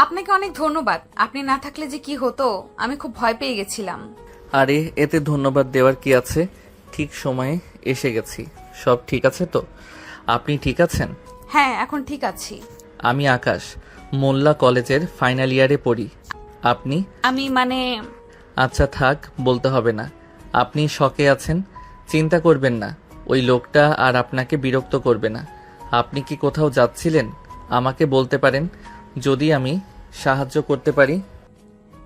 আপনাকে অনেক ধন্যবাদ। আপনি না থাকলে যে কি হতো, আমি খুব ভয় পেয়ে গেছিলাম। আরে এতে ধন্যবাদ দেওয়ার কি আছে, ঠিক সময়ে এসে গেছি। সব ঠিক আছে তো? আপনি ঠিক আছেন? হ্যাঁ, এখন ঠিক আছি। আমি আকাশ, মোল্লা কলেজের ফাইনাল ইয়ারে পড়ি। আপনি? আমি মানে আচ্ছা থাক, বলতে হবে না। আপনি শকে আছেন, চিন্তা করবেন না। ওই লোকটা আর আপনাকে বিরক্ত করবে না। আপনি কি কোথাও যাচ্ছিলেন? আমাকে বলতে পারেন, যদি আমি সাহায্য করতে পারি।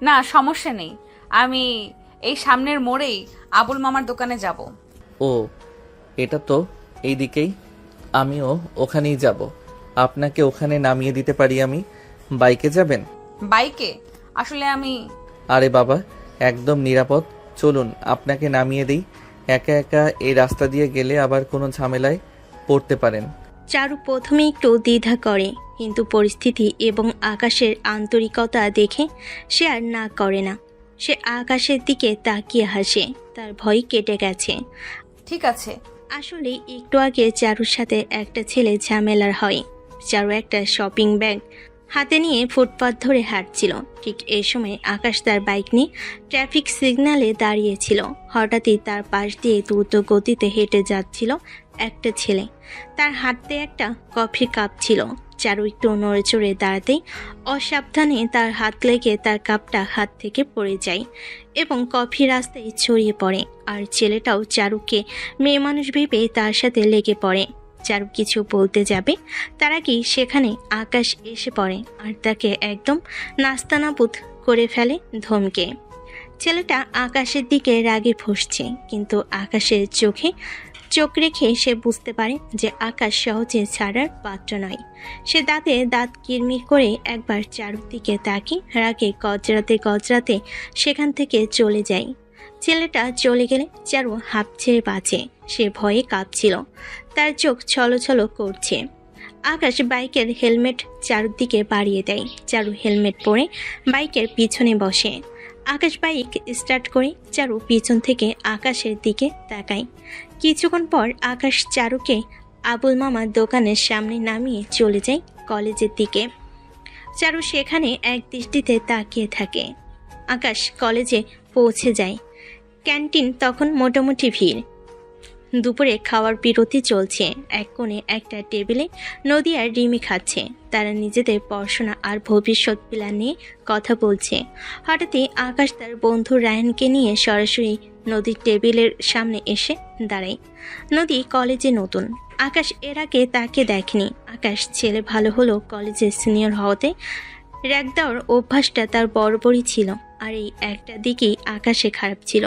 না, সমস্যা নেই। আমি এই সামনের মোড়েই আবুল মামার দোকানে যাব। ও, এটা তো এই দিকেই। আমিও ওখানেই যাব। আপনাকে ওখানে নামিয়ে দিতে পারি আমি। বাইকে যাবেন? বাইকে? আসলে আমি আরে বাবা, একদম নিরাপদ। চলুন আপনাকে নামিয়ে দিই। একা একা এই রাস্তা দিয়ে গেলে আবার কোনো ঝামেলায় পড়তে পারেন। চারু প্রথমে একটু দ্বিধা করে, কিন্তু পরিস্থিতি এবং আকাশের আন্তরিকতা দেখে সে আর না করে না। সে আকাশের দিকে তাকিয়ে হাসে, তার ভয় কেটে গেছে। ঠিক আছে। আসলে একটু আগে চারুর সাথে একটা ছেলে ঝামেলার হয়। চারু একটা শপিং ব্যাগ হাতে নিয়ে ফুটপাথ ধরে হাঁটছিল। ঠিক এই সময় আকাশ তার বাইক নিয়ে ট্রাফিক সিগন্যালে দাঁড়িয়েছিল। হঠাৎই তার পাশ দিয়ে দ্রুত গতিতে হেঁটে যাচ্ছিল একটা ছেলে। তার হাতে একটা কফির কাপ ছিল। চারু একটু নড়ে চড়ে দাঁড়াতেই অসাবধানে তার হাত লেগে তার কাপটা হাত থেকে পড়ে যায় এবং কফি রাস্তায় ছড়িয়ে পড়ে। আর ছেলেটাও চারুকে মেয়ে মানুষ ভেবে তার সাথে লেগে পড়ে। চারু কিছু বলতে যাবে, তার আগেই সেখানে আকাশ এসে পড়ে আর তাকে একদম নাস্তানাবুদ করে ফেলে ধমকে। ছেলেটা আকাশের দিকে রাগে ফুঁসছে, কিন্তু আকাশের চোখে চোখ রেখে সে বুঝতে পারে যে আকাশ সহজে ছাড়ার পাত্র নয়। সে দাঁতে দাঁত কিরমির করে একবার চারুর দিকে তাকিয়ে রাগে গজরাতে গজরাতে সেখান থেকে চলে যায়। ছেলেটা চলে গেলে চারু হাঁপ ছেড়ে বাঁচে। সে ভয়ে কাঁপছিল, তার চোখ ছলছল করছে। আকাশ বাইকের হেলমেট চারুর দিকে বাড়িয়ে দেয়। চারু হেলমেট পরে বাইকের পিছনে বসে। আকাশ বাইক স্টার্ট করে চারু পিছন থেকে আকাশের দিকে তাকায়। কিছুক্ষণ পর আকাশ চারুকে আবুল মামার দোকানের সামনে নামিয়ে চলে যায় কলেজের দিকে। চারু সেখানে এক দৃষ্টিতে তাকিয়ে থাকে। আকাশ কলেজে পৌঁছে যায়। ক্যান্টিন তখন মোটামুটি ভিড়। দুপুরে খাওয়ার বিরতি চলছে। এক কোণে একটা টেবিলে নদী আর রিমি খাচ্ছে। তারা নিজেদের পড়াশোনা আর ভবিষ্যৎ প্ল্যান নিয়ে কথা বলছে। হঠাৎই আকাশ তার বন্ধু রায়হানকে নিয়ে সরাসরি নদীর টেবিলের সামনে এসে দাঁড়ায়। নদী কলেজে নতুন, আকাশ এর আগে তাকে দেখেনি। আকাশ ছেলে ভালো হলো কলেজে সিনিয়র হওয়াতে র্যাক দেওয়ার অভ্যাসটা তার বরাবরই ছিল। আর এই একটা দিকেই আকাশে খারাপ ছিল।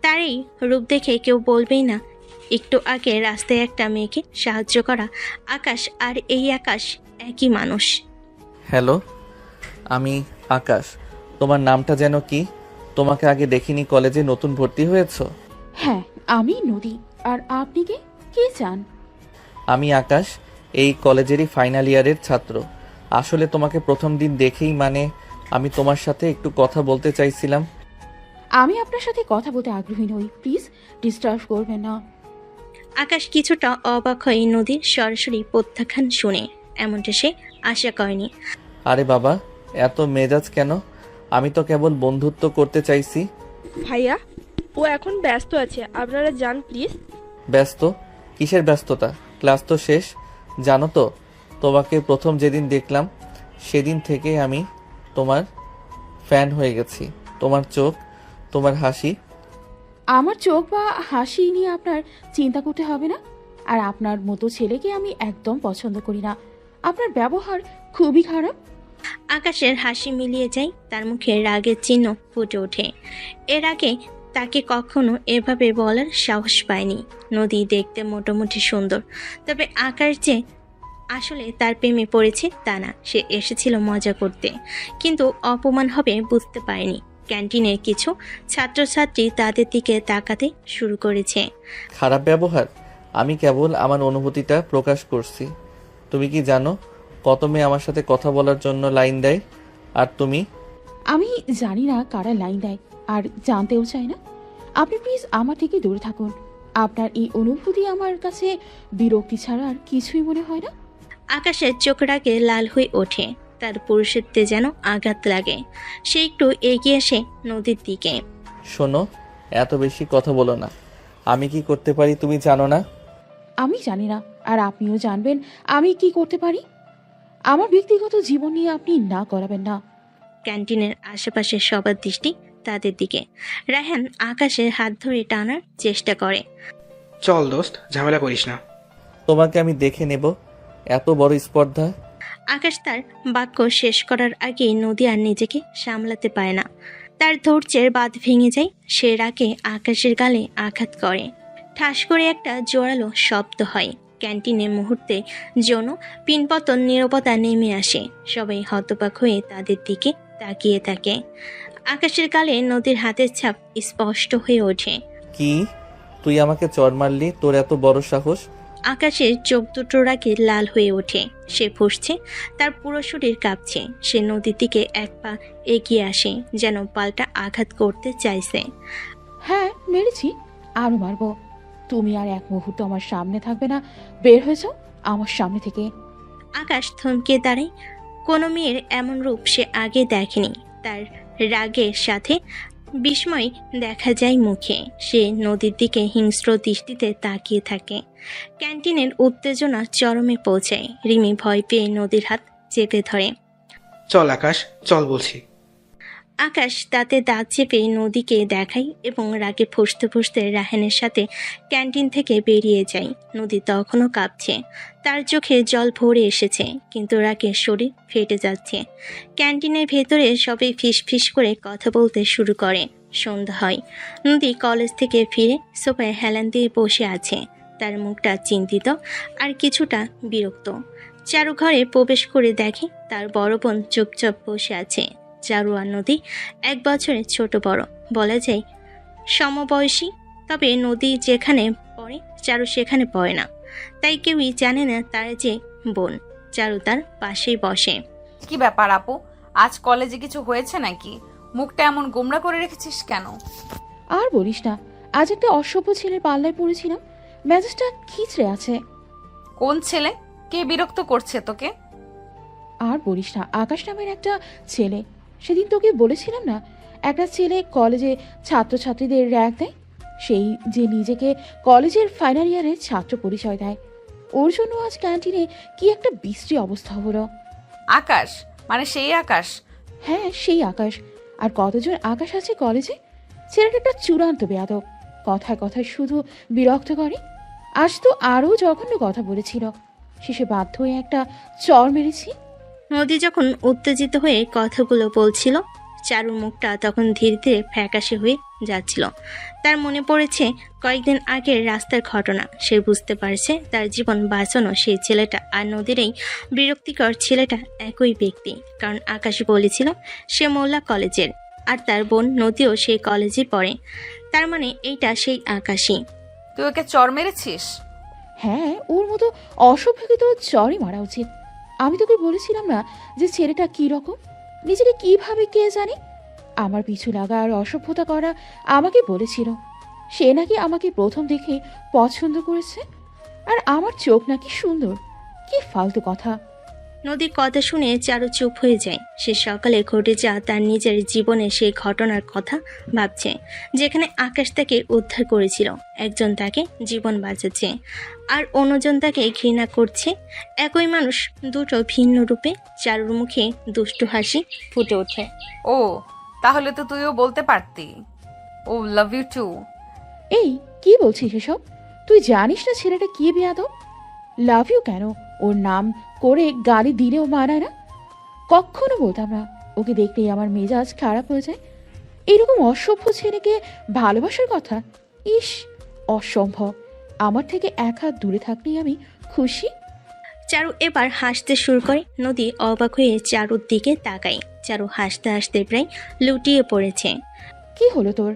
তার এই রূপ দেখে কেউ বলবেই না একটু আগে রাস্তায় একটা মেয়েকে সাহায্য করা আকাশ আর এই আকাশ একই মানুষ। হ্যালো, আমি আকাশ। তোমার নামটা যেন কি? তোমাকে আগে দেখিনি। কলেজে নতুন ভর্তি হয়েছো? হ্যাঁ, আমি নদী। আর আপনি কে চান? আমি আকাশ, এই কলেজেরই ফাইনাল ইয়ারের ছাত্র। আসলে তোমাকে প্রথম দিন দেখেই আমি তোমার সাথে একটু কথা বলতে চাইছিলাম। আমি আপনার সাথে কথা বলতে আগ্রহী নই, প্লিজ ডিস্টার্ব করবেন না। আকাশ কিছুটা অবাক হয়ে নদীর সরাসরি প্রত্যাখ্যান শুনে। এমনটা সে আশা করেনি। আরে বাবা, এত মেজাজ কেন? আমি তো কেবল বন্ধুত্ব করতে চাইছি। ভাইয়া, ও এখন ব্যস্ত আছে, আপনারা যান প্লিজ। ব্যস্ত? কিসের ব্যস্ততা? ক্লাস তো শেষ। জানো তো, তোমাকে প্রথম যেদিন দেখলাম সেদিন থেকে আমি তোমার ফ্যান হয়ে গেছি। তোমার চোখ, তোমার হাসি। আমার চোখ বা হাসি নিয়ে আপনার চিন্তা করতে হবে না। আর আপনার মতো ছেলেকে আমি একদম পছন্দ করি না। আপনার ব্যবহার খুবই খারাপ। আকাশের হাসি মিলিয়ে যায়, তার মুখে রাগের চিহ্ন ফুটে ওঠে। এর আগে তাকে কখনো এভাবে বলার সাহস পায়নি। নদী দেখতে মোটামুটি সুন্দর, তবে আকাশ যে আসলে তার প্রেমে পড়েছে তা না। সে এসেছিল মজা করতে, কিন্তু অপমান হবে বুঝতে পারেনি। ক্যান্টিনের কিছু ছাত্রছাত্রী তাদের দিকে তাকাতে শুরু করেছে। খারাপ ব্যবহার? আমি কেবল আমার অনুভূতিটা প্রকাশ করছি। তুমি কি জানো কত মেয়ে আমার সাথে কথা বলার জন্য লাইন দেয়? আর তুমি? আমি জানি না কারা লাইন দেয়, আর জানতেও চাই না। আপনি প্লিজ আমার থেকে দূরে থাকুন। আপনার এই অনুভূতি আমার কাছে বিরক্তি ছাড়া আর কিছুই মনে হয় না। আকাশের চোখ রাগে লাল হয়ে ওঠে। তার পুরুষত্বে যেন আঘাত লাগে। সে একটু এগিয়ে আসে নদীর দিকে। শোনো, এত বেশি কথা বলো না। আমি কি করতে পারি তুমি জানো না? আমি জানি না, আর আপনিও জানবেন আমি কি করতে পারি। আমার ব্যক্তিগত জীবন নিয়ে আপনি না করাবেন না। ক্যান্টিনের আশেপাশে সবার দৃষ্টি তাদের দিকে। রায়হান আকাশের হাত ধরে টানার চেষ্টা করে। চল দোস্ত, ঝামেলা করিস না। তোমাকে আমি দেখে নেব। এত বড় স্পর্ধা। আকাশ তার বাক্য শেষ করার আগেই নদী আর নিজেকে সামলাতে পারে না। তার ধৈর্যের বাঁধ ভেঙে যায়। সে রাগে আকাশের গালে আঘাত করে। ঠাস করে একটা জোরালো শব্দ হয়। ক্যান্টিনে মুহূর্তে জন্য পিনপতন নীরবতা নেমে আসে। সবাই হতবাক হয়ে তাদের দিকে তাকিয়ে থাকে। আকাশের গালে নদীর হাতের ছাপ স্পষ্ট হয়ে ওঠে। কি, তুই আমাকে চড় মারলি? তোর এত বড় সাহস? আকাশের চোখ দুটো রাগে লাল হয়ে ওঠে। সে ফুঁসছে, তার পুরো শরীর কাঁপছে। সে নদীর দিকে এক পা এগিয়ে আসে, যেন পাল্টা আঘাত করতে চাইছে। হ্যাঁ মেরেছি, আরো মারবো। তুমি আর এক মুহূর্ত আমার সামনে থাকবে না। বের হয়ে যাও আমার সামনে থেকে। আকাশ থমকে দাঁড়ায়। কোনো মেয়ের এমন রূপ সে আগে দেখেনি। তার রাগের সাথে বিস্ময় দেখা যায় মুখে। সে নদীর দিকে হিংস্র দৃষ্টিতে তাকিয়ে থাকে। ক্যান্টিনের উত্তেজনা চরমে পৌঁছায়। রিমি ভয় পেয়ে নদীর হাত চেপে ধরে। চল আকাশ, চল বলছি। আকাশ তাতে দাঁত চেপে নদীকে দেখায় এবং রাগে ফুঁসতে ফুঁসতে রায়হানের সাথে ক্যান্টিন থেকে বেরিয়ে যায়। নদী তখনও কাঁপছে। তার চোখে জল ভরে এসেছে, কিন্তু রাগে শরীর ফেটে যাচ্ছে। ক্যান্টিনের ভেতরে সবাই ফিস করে কথা বলতে শুরু করে। সন্ধ্যা হয়। নদী কলেজ থেকে ফিরে সোফায় হেলান দিয়ে বসে আছে। তার মুখটা চিন্তিত আর কিছুটা বিরক্ত। চারু ঘরে প্রবেশ করে দেখে তার বড় বোন চুপচাপ বসে আছে। চারু আর নদী 1 বছরের ছোট বড়, বলা যায় সমবয়সী। তবে নদী যেখানে পড়ে চারু সেখানে পড়ে না, তাই কেউই জানে না তার যে বোন। চারু তার পাশেই বসে। কি ব্যাপার আপু, আজ কলেজে কিছু হয়েছে নাকি? মুখটা এমন গোমড়া করে রেখেছিস কেন? আর বলিস না, আজ একটা অসভ্য ছেলের পাল্লায় পড়েছিলাম। মেজাজটা খিচড়ে আছে। কোন ছেলে? কে বিরক্ত করছে তোকে? আর বলিস না, আকাশ নামের একটা ছেলে। সেদিন তোকে বলেছিলাম না, একটা ছেলে কলেজে ছাত্রছাত্রীদের র্যাগ দেয়, সেই যে নিজেকে কলেজের ফাইনাল ইয়ারের ছাত্র পরিচয় দেয়। ওর জন্য আজ ক্যান্টিনে কি একটা বিশ্রী অবস্থা হলো। আকাশ? মানে সেই আকাশ? হ্যাঁ, সেই আকাশ। আর কতজন আকাশ আছে কলেজে? ছেলেটা একটা চূড়ান্ত বেয়াদব। কথায় কথায় শুধু বিরক্ত করে। আজ তো আরও জঘন্য কথা বলেছিল। শেষে বাধ্য হয়ে একটা চড় মেরেছি। নদী যখন উত্তেজিত হয়ে কথাগুলো বলছিল, চারুর মুখটা তখন ধীরে ধীরে ফ্যাকাশে হয়ে যাচ্ছিল। তার মনে পড়েছে কয়েকদিন আগের রাস্তার ঘটনা। সে বুঝতে পারছে তার জীবন বাঁচানো সেই ছেলেটা আর নদীর এই বিরক্তিকর ছেলেটা একই ব্যক্তি। কারণ আকাশ বলেছিল সে মোল্লা কলেজের, আর তার বোন নদীও সেই কলেজে পড়ে। তার মানে এইটা সেই আকাশই। তুই ওকে চর মেরেছিস? হ্যাঁ, ওর মতো অসভ্যকে তো চড়ই মারা উচিত। আমি তোকে বলেছিলাম না যে ছেলেটা কি রকম, নিজেকে কিভাবে কে জানে। আমার পিছু লাগা আর অসভ্যতা করা আমাকে বলেছিল। সে নাকি আমাকে প্রথম দেখে পছন্দ করেছে, আর আমার চোখ নাকি সুন্দর। কি ফালতু কথা। নদীর কথা শুনে চারু চুপ হয়ে যায়। সে সকালে ঘটে যাওয়া তার নিজের জীবনে সেই ঘটনার কথা ভাবছে, যেখানে আকাশ তাকে উদ্ধার করেছিল। একজন তাকে জীবন বাঁচাচ্ছে আর অন্যজন তাকে ঘৃণা করছে। একই মানুষ দুটো ভিন্ন রূপে। চারুর মুখে দুষ্টু হাসি ফুটে ওঠে। ও, তাহলে তো তুইও বলতে পারতি ও লাভ ইউ টু। এই কি বলছিস এসব? তুই জানিস না ছেলেটা কি বেয়াদব? লাভ ইউ কেন? ওর নাম করে গালি দিলেও মানায় না। কখনো বলতাম না। ওকে দেখলেই আমার মেজাজ খারাপ হয়ে যায়। এরকম অসভ্য ছেলেকে ভালোবাসার কথা? ইস, অসম্ভব। আমার থেকে 1 হাত দূরে থাকলেই আমি খুশি। চারু এবার হাসতে শুরু করে। নদী অবাক হয়ে চারুর দিকে তাকায়। চারু হাসতে হাসতে প্রায় লুটিয়ে পড়েছে। কি হলো তোর?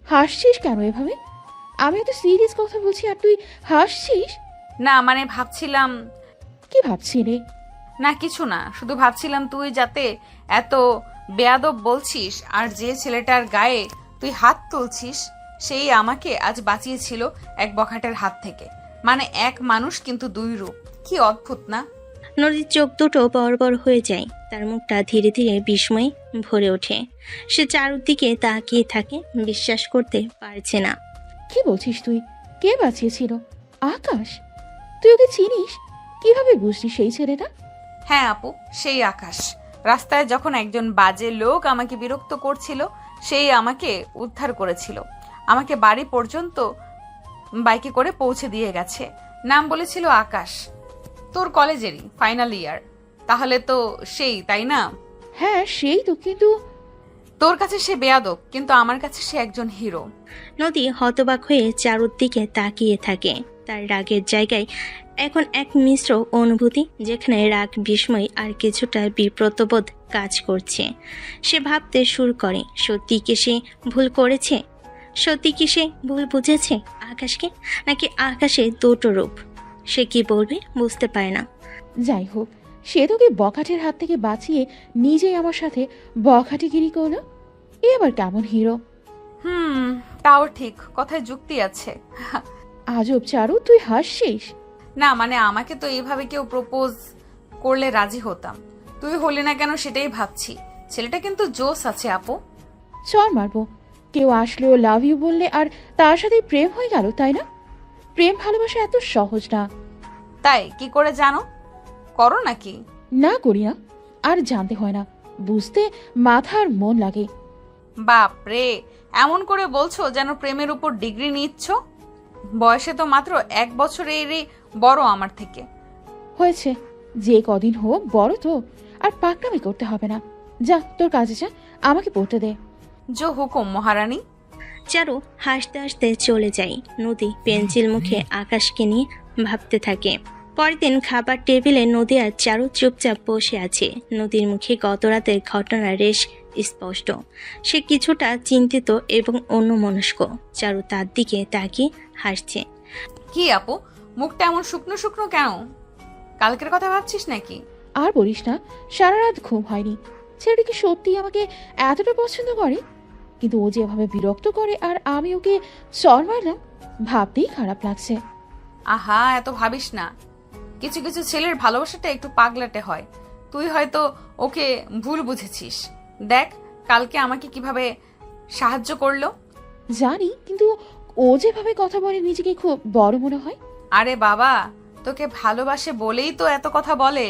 হাসছিস কেন এভাবে? আমি এত সিরিয়াস কথা বলছি আর তুই হাসছিস? না মানে ভাবছিলাম। কি ভাবছিলি? না কিছু না, শুধু ভাবছিলাম তুই যাতে এত বেয়াদব বলছিস আর যে ছেলেটার গায়ে তুই হাত তুলছিস সেই আমাকে আজ বাঁচিয়েছিল এক বখাটের হাত থেকে। মানে এক মানুষ কিন্তু 2 রূপ। কি অদ্ভুত না? নদীর চোখ দুটো বড় বড় হয়ে যায়, তার মুখটা ধীরে ধীরে বিস্ময়ে ভরে ওঠে। সে চারদিকে তাকিয়ে থাকে, বিশ্বাস করতে পারছে না। কি বলছিস তুই? কে বাঁচিয়েছিল? আকাশ? তুই ওকে চিনিস? কিভাবে বুঝলি সেই ছেলেটা? হ্যাঁ আপু, সেই আকাশ। রাস্তায় যখন একজন বাজে লোক আমাকে বিরক্ত করছিল, সেই আমাকে উদ্ধার করেছিল। আমাকে বাড়ি পর্যন্ত বাইকে করে পৌঁছে দিয়ে গেছে। নাম বলেছিল আকাশ। তোর কলেজেরই ফাইনাল ইয়ার। তাহলে তো সেই, তাই না? হ্যাঁ সেই তো, কিন্তু তোর কাছে সে বেয়াদব, কিন্তু আমার কাছে সে একজন হিরো। নদী হতবাক হয়ে চারদিকে তাকিয়ে থাকে। তার রাগের জায়গায় এখন এক মিশ্র অনুভূতি, যেখানে রাগ, বিস্ময় আর কিছুটা বিব্রতবোধ কাজ করছে। সে ভাবতে শুরু করে, সত্যি কি সে ভুল করেছে? সত্যি কি সে ভুল বুঝেছে আকাশকে, নাকি আকাশে দুটো রূপ? সে কি বলবে বুঝতে পারে না। যাই হোক, সে তোকে বখাটের হাত থেকে বাঁচিয়ে নিজেই আমার সাথে বখাটেগিরি করলো। এ আবার কেমন হিরো? তাও ঠিক, কথায় যুক্তি আছে। আজব চারু, তুই হাসছিস? না মানে, আমাকে তো এইভাবে কেউ প্রপোজ করলে রাজি হতাম। তুই হলি না কেন সেটাই ভাবছি। ছেলেটা কিন্তু জোশ আছে আপু। চর মারবো। কেউ আসলেও লাভ ইউ বললে আর তার সাথে প্রেম হয়ে গেল, তাই না? প্রেম ভালোবাসা এত সহজ না। তাই কি করে জানো? করো নাকি? না করি না, আর জানতে হয় না, বুঝতে মাথা আর মন লাগে। বাপ রে, এমন করে বলছো যেন প্রেমের উপর ডিগ্রি নিচ্ছ। বয়সে তো মাত্র 1 বছরেরই বড় আমার থেকে। হয়েছে, যে কদিন হোক বড় তো, আর পাকনামি করতে হবে না। যা তোর কাজে যা, আমাকে পড়তে দে। জো হুকুম মহারানী। চারু হাসতে হাসতে চলে যায়। নদী পেন্সিল মুখে আকাশকে নিয়ে ভাবতে থাকে। পরের দিন খাবার টেবিলে নদী আর চারু চুপচাপ বসে আছে। নদীর মুখে গত রাতের ঘটনার রেশ স্পষ্ট। সে কিছুটা চিন্তিত এবং অন্যমনস্ক। চারু তার দিকে তাকিয়ে হাসছে। কি আপু, মুখটা এমন শুকনো শুকনো কেন? কালকের কথা ভাবছিস নাকি? আর বলিস না, সারা রাত ঘুম হয়নি। ছেলেটা কি সত্যি আমাকে এতটা পছন্দ করে? কিন্তু ও যেভাবে বিরক্ত করে আর আমি ওকে চর মারলাম, ভাবতেই খারাপ লাগছে। আহা, এত ভাবিস না। কিছু কিছু ছেলের ভালোবাসাটা একটু পাগলাটে হয়। তুই হয়তো ওকে ভুল বুঝেছিস। দেখ কালকে আমাকে কিভাবে সাহায্য করলো। জানি, কিন্তু ও যেভাবে কথা বলে নিজেকে খুব বড় মনে হয়। আরে বাবা, তোকে ভালোবাসে বলেই তো এত কথা বলে।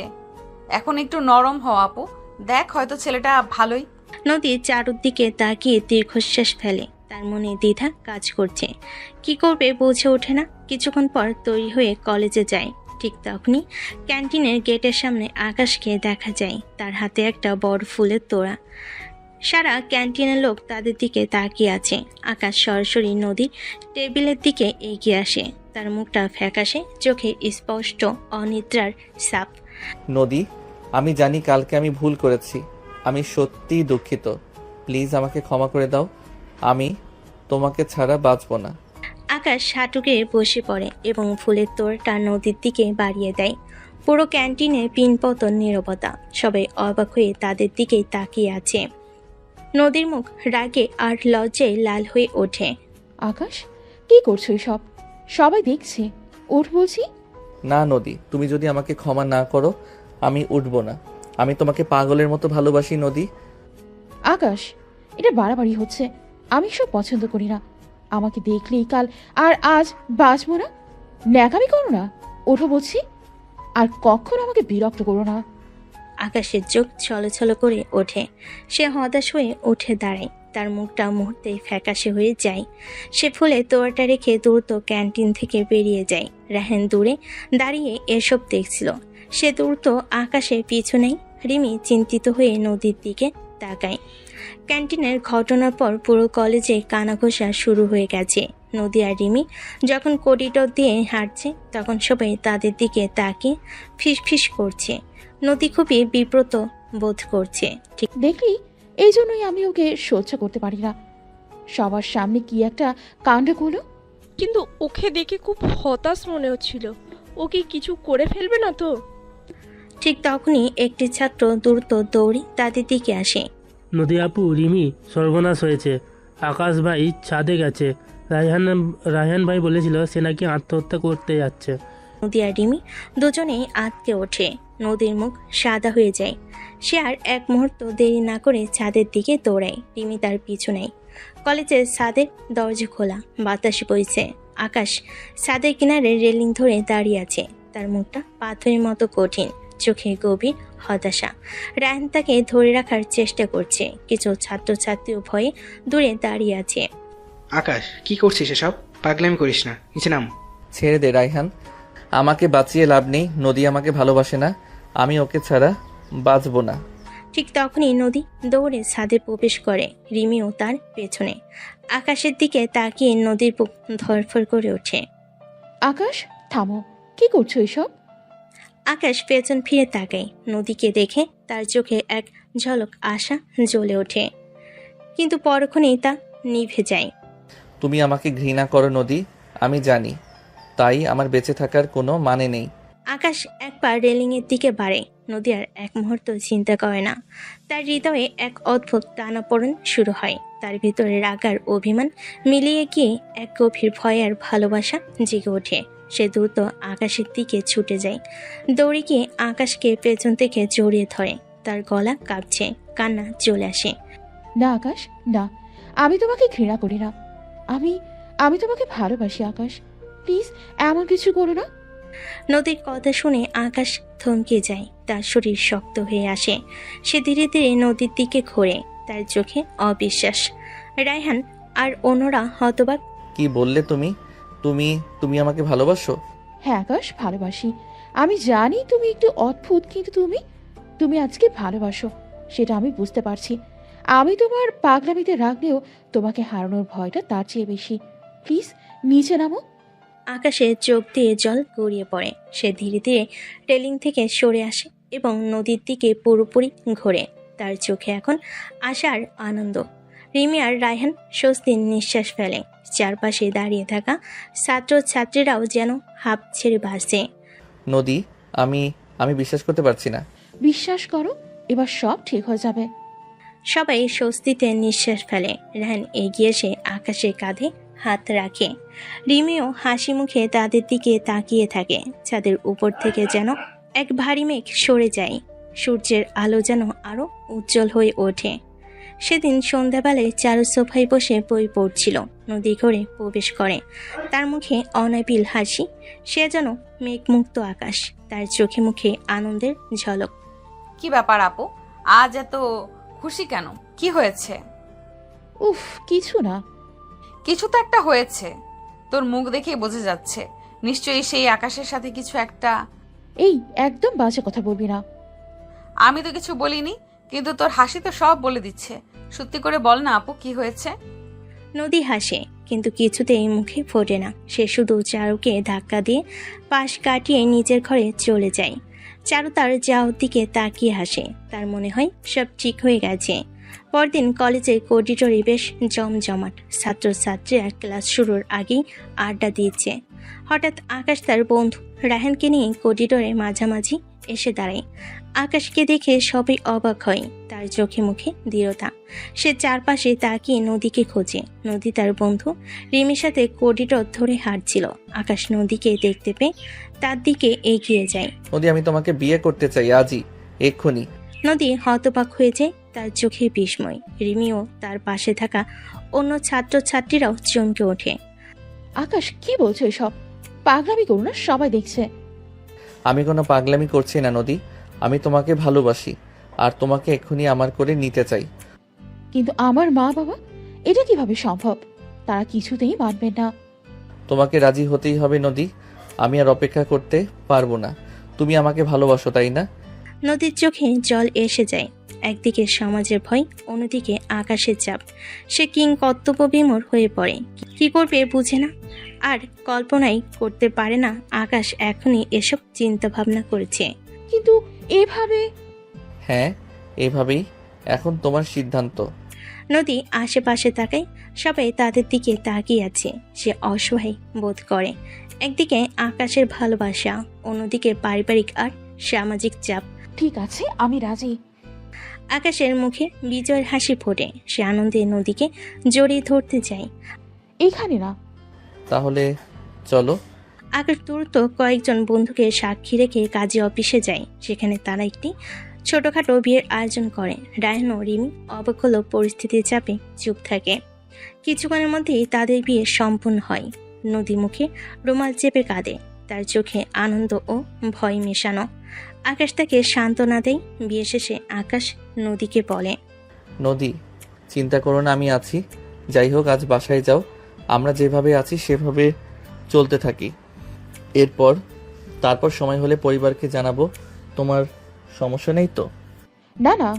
এখন একটু নরম হও আপু। দেখ হয়তো ছেলেটা ভালোই। নদী চারুদিকে তাকিয়ে দীর্ঘশ্বাস ফেলে। তার মনে দ্বিধা কাজ করছে, কি করবে বুঝে ওঠে না। কিছুক্ষণ পর তৈরি হয়ে কলেজে যায়। ঠিক তখনই ক্যান্টিনের গেটের সামনে আকাশকে দেখা যায়। তার হাতে একটা বড় ফুলের তোড়া। সারা ক্যান্টিনের লোক তাদের দিকে তাকিয়ে আছে। আকাশ সরাসরি নদীর টেবিলের দিকে এগিয়ে আসে। তার মুখটা ফ্যাকাশে, চোখে স্পষ্ট অনিদ্রার ছাপ। নদী, আমি জানি কালকে আমি ভুল করেছি। আমি সত্যিই দুঃখিত। প্লিজ আমাকে ক্ষমা করে দাও। আমি তোমাকে ছাড়া বাঁচব না। আকাশ হাঁটুকে বসে পড়ে এবং ফুলের তোড়টা নদীর দিকে বাড়িয়ে দেয়। পুরো ক্যান্টিনে পিনপতন নীরবতা। সবাই অবাক হয়ে তাদের দিকেই তাকিয়ে আছে। নদীর মুখ রাগে আর লজ্জায় লাল হয়ে ওঠে। আকাশ, কি করছো এসব? সবাই দেখছে, ওঠ বলছি। না নদী, তুমি যদি আমাকে ক্ষমা না করো আমি উঠব না। আমি তোমাকে পাগলের মতো ভালোবাসি নদী। আকাশ, এটা বাড়াবাড়ি হচ্ছে। আমি সব পছন্দ করি না। আমাকে দেখলেই কাল আর আজ বাঁচবো না। ন্যাকামি করো না, ওঠো বলছি। আর কখনো আমাকে বিরক্ত করো না। আকাশের চোখ ছলছল করে ওঠে। সে হতাশ হয়ে উঠে দাঁড়ায়। তার মুখটা মুহূর্তেই ফ্যাকাশে হয়ে যায়। সে ফুলে তোয়াটা রেখে দ্রুত ক্যান্টিন থেকে বেরিয়ে যায়। রাহেন দূরে দাঁড়িয়ে এসব দেখছিল। সে দ্রুত আকাশের পিছনেই। রিমি চিন্তিত হয়ে নদীর দিকে তাকায়। ক্যান্টিনের ঘটনার পর পুরো কলেজে কানাঘোষা শুরু হয়ে গেছে। নদী আর রিমি যখন করিডোর দিয়ে হাঁটছে, তখন সবাই তাদের দিকে তাকিয়ে ফিসফিস করছে। নদী খুবই বিব্রত বোধ করছে। ঠিক দেখলি, এই জন্যই আমি ওকে সহ্য করতে পারি না। সবার সামনে কি একটা কাণ্ড করলো। কিন্তু ওকে দেখে খুব হতাশ মনে হচ্ছিল। ও কি কিছু করে ফেলবে না তো? ঠিক তখনই একটি ছাত্র দ্রুত দৌড়ে তাদের দিকে আসে। নদী আপু, রিমি সর্বনাশ হয়েছে। আকাশ ভাই ছাদে গেছে। রায়হান ভাই বলেছিল সে নাকি আত্মহত্যা করতে যাচ্ছে। নদী আর রিমি দুজনেই আঁতকে ওঠে। নদীর মুখ সাদা হয়ে যায়। সে আর এক মুহূর্ত দেরি না করে ছাদের দিকে দৌড়ায়। রিমি তার পিছু নেয়। কলেজের ছাদের দরজা খোলা, বাতাস বইছে। আকাশ ছাদের কিনারে রেলিং ধরে দাঁড়িয়ে আছে। তার মুখটা পাথরের মতো কঠিন, চোখে গভীর হতাশা। রায়হান তাকে ধরে রাখার চেষ্টা করছে। কিছু ছাত্রছাত্রীও ভয়ে দূরে দাঁড়িয়ে আছে। আকাশ কি করছিস এসব? পাগলামি করিস না, নিচে নাম। ছেড়ে দে রায়হান, আমাকে বাঁচিয়ে লাভ নেই। নদী আমাকে ভালোবাসে না, আমি ওকে ছাড়া বাঁচবো না। ঠিক তখনই নদী দৌড়ে ছাদে প্রবেশ করে। রিমিও তার পেছনে। আকাশের দিকে তাকিয়ে নদীর বুক ধরফর করে ওঠে। আকাশ থামো, কি করছো এসব? আকাশ পেছন ফিরে তাকায়। নদীকে দেখে তার চোখে এক ঝলক আশা জ্বলে ওঠে, কিন্তু পরক্ষণেই তা নিভে যায়। তুমি আমাকে ঘৃণা করো নদী, আমি জানি, তাই আমার বেঁচে থাকার কোনো মানে নেই। আকাশ একবার রেলিংয়ের দিকে বাড়ে। নদী আর এক মুহূর্ত চিন্তা করে না। তার হৃদয়ে এক অদ্ভুত টানাপোড়েন শুরু হয়। তার ভিতরে রাগ আর অভিমান মিলিয়ে গিয়ে এক গভীর ভয় আর ভালোবাসা জেগে ওঠে। সে দ্রুত আকাশের দিকে ছুটে যায়। দৌড়ে গিয়ে আকাশকে পেছন থেকে জড়িয়ে ধরে। তার গলা কাঁপছে, কান্না চলে আসে। না আকাশ, না, আমি তোমাকে ঘৃণা করি না। আমি তোমাকে ভালোবাসি আকাশ, প্লিজ এমন কিছু করো না। নদীর কথা শুনে আকাশ থমকে যায়। তার শরীর শক্ত হয়ে আসে। সে ধীরে ধীরে নদীর দিকে ঘোরে। তার চোখে অবিশ্বাস। রায়হান আর অন্যরা হতবাক। কি বললে তুমি? তুমি তুমি আমাকে ভালোবাসো? হ্যাঁ আকাশ, ভালোবাসি। আমি জানি তুমি একটু অদ্ভুত, কিন্তু তুমি আজকে ভালোবাসো, সেটা আমি বুঝতে পারছি। আমি তোমার পাগলামিতে রাখলেও তোমাকে হারানোর ভয়টা তার চেয়ে বেশি। প্লিজ নিচে নামো। আকাশে চোখ দিয়ে জল গড়িয়ে পড়ে। সে ধীরে ধীরে রেলিং থেকে সরে আসে এবং নদীর দিকে পুরোপুরি ঘোরে। তার চোখে এখন আশা আর আনন্দ। রিমি আর রায়হান স্বস্তির নিঃশ্বাস ফেলে। চারপাশে দাঁড়িয়ে থাকা ছাত্রছাত্রীরাও যেন হাঁপ ছেড়ে বাঁচে। নদী, আমি বিশ্বাস করতে পারছি না। বিশ্বাস করো, এবার সব ঠিক হয়ে যাবে। সবাই স্বস্তিতে নিঃশ্বাস ফেলে। রায়হান এগিয়ে এসে আকাশের কাঁধে হাত রাখে। রিমিও হাসি মুখে তাদের দিকে তাকিয়ে থাকে। ছাদের উপর থেকে যেন এক ভারী মেঘ সরে যায়। সূর্যের আলো যেন আরো উজ্জ্বল হয়ে ওঠে। সেদিন সন্ধ্যাবেলায় চারু সোফায় বসে বই পড়ছিল। নদী ঘরে প্রবেশ করে। তার মুখে অনাবিল হাসি। সে যেন মেঘমুক্ত আকাশ। তার চোখে মুখে আনন্দের ঝলক। কি ব্যাপার আপু, আজ এত খুশি কেন? কি হয়েছে? উফ, কিছু না। কিছু তো একটা হয়েছে, তোর মুখ দেখেই বোঝা যাচ্ছে। নিশ্চয়ই সেই আকাশের সাথে কিছু একটা। এই একদম বাজে কথা বলবি না। আমি তো কিছু বলিনি, কিন্তু তোর হাসি তো সব বলে দিচ্ছে। সত্যি করে বল না আপু, কি হয়েছে? নদী হাসে, কিন্তু কিছুতেই মুখে ফোটে না। সে শুধু চারুকে ধাক্কা দিয়ে পাশ কাটিয়ে নিজের ঘরে চলে যায়। চারু তার যাওয়ার দিকে তাকিয়ে হাসে। তার মনে হয় সব ঠিক হয়ে গেছে। পরদিন কলেজের করিডোরে বেশ জমজমাট। ছাত্রছাত্রীরা ক্লাস শুরুর আগেই আড্ডা দিয়েছে। হঠাৎ আকাশ তার বন্ধু রায়হানকে নিয়ে করিডোরে মাঝামাঝি এসে দাঁড়ায়। আকাশকে দেখে সবাই অবাক হয়। তার চোখে মুখে দৃঢ়তা। সে চারপাশে তাকিয়ে নদীকে খোঁজে। নদী তার বন্ধু রিমির সাথে করিডোর ধরে হাঁটছিল। আকাশ নদীকে দেখতে পেয়ে তার দিকে এগিয়ে যায়। নদী, আমি তোমাকে বিয়ে করতে চাই, আজই, এক্ষুনি। নদী হতবাক হয়ে যায়। তার চোখে বিস্ময়। রিমিও তার পাশে থাকা অন্য ছাত্রছাত্রীরাও চমকে ওঠে। আকাশ, কি বলছো এসব? পাগলামি করো না, সবাই দেখছে। আমি কোনো পাগলামি করছি না নদী, আমি তোমাকে ভালোবাসি আর তোমাকে এক্ষুনি আমার করে নিতে চাই। কিন্তু আমার মা বাবা, এটা কিভাবে সম্ভব? তারা কিছুতেই মানবে না। তোমাকে রাজি হতেই হবে নদী, আমি আর অপেক্ষা করতে পারবো না। তুমি আমাকে ভালোবাসো, তাই না? নদীর চোখে জল এসে যায়। একদিকে সমাজের ভয়, অন্যদিকে আকাশের চাপ। সে কর্তব্য বিমূঢ় হয়ে পড়ে। কি করবে বুঝে না, আর কল্পনাই করতে পারে না আকাশ এখনই এসব চিন্তা ভাবনা করেছে। কিন্তু এভাবে। হ্যাঁ, এভাবেই। এখন তোমার সিদ্ধান্ত। নদী আশেপাশে তাকায়। সবাই তাদের দিকে তাকিয়ে আছে। সে অসহায় বোধ করে। একদিকে আকাশের ভালোবাসা, অন্যদিকে পারিবারিক আর সামাজিক চাপ। ঠিক আছে, আমি রাজি। আকাশের মুখে বিজয়ের হাসি ফোটে। সে আনন্দে নদীকে জড়িয়ে ধরতে চায়। এখানে না। তাহলে চলো। আকাশ দ্রুত কয়েকজন বন্ধুকে সাক্ষী রেখে কাজী অফিসে যায়। সেখানে তারা একটি ছোটখাটো বিয়ের আয়োজন করে। রায়হান ও রিমি অবাক হলো পরিস্থিতির চাপে চুপ থাকে। কিছুক্ষণের মধ্যেই তাদের বিয়ে সম্পূর্ণ হয়। নদী মুখে রুমাল চেপে কাঁদে, তার চোখে আনন্দ ও ভয় মেশানো। আকাশ তাকে সান্ত্বনা দেয়। বিয়ে শেষে আকাশ নদীকে বলে, নদী, চিন্তা করো না, আমি আছি। যাই হোক, আজ বাসায় যাও। আমরা যেভাবে আছি সেভাবে চলতে থাকি। তারপর সময় হলে পরিবারকে জানাবো। তোমার সমস্যা নেই তো? না না,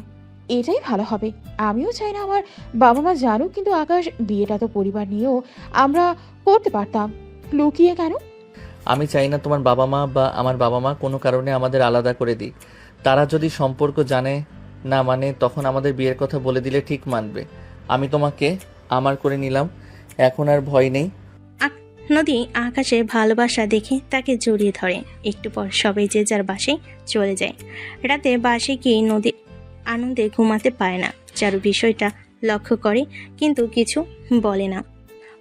এটাই ভালো হবে। আমিও চাই না আমার বাবা মা জানুক, কিন্তু আকাশ, বিয়েটা তো পরিবার নিয়েও আমরা করতে পারতাম, লুকিয়ে কেন? আমি চাই না তোমার বাবা মা বা আমার বাবা মা কোনো কারণে আমাদের আলাদা করে দিক। তারা যদি সম্পর্ক জানে না মানে, তখন আমাদের বিয়ের কথা বলে দিলে ঠিক মানবে। আমি তোমাকে আমার করে নিলাম, এখন আর ভয় নেই। নদী আকাশে ভালোবাসা দেখে তাকে জড়িয়ে ধরে। একটু পর সবাই যে যার বাসায় চলে যায়। রাতে বাসে গিয়ে নদী আনন্দে ঘুমাতে পারে না। চারু বিষয়টা লক্ষ্য করে কিন্তু কিছু বলে না।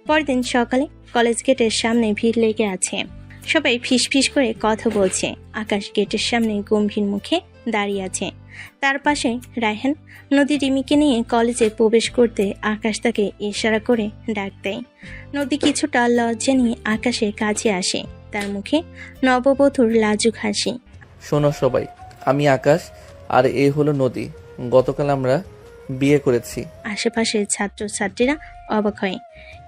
পরদিন সকালে কলেজ গেটের সামনে ভিড় লেগে আছে। সবাই ফিসফিস করে কথা বলছে। আকাশ গেটের সামনে গম্ভীর মুখে দাঁড়িয়ে আছে। তার পাশে রায়হান। নদী রিমিকে নিয়ে কলেজে প্রবেশ করতে আকাশ তাকে ইশারা করে ডাক দেয়। নদী কিছুটা লজ্জা নিয়ে আকাশের কাছে আসে। তার মুখে নববধূর লাজুক হাসি। শোনো সবাই, আমি আকাশ আর এ হলো নদী। গতকাল আমরা বিয়ে করেছি। আশেপাশের ছাত্রছাত্রীরা অবাক হয়।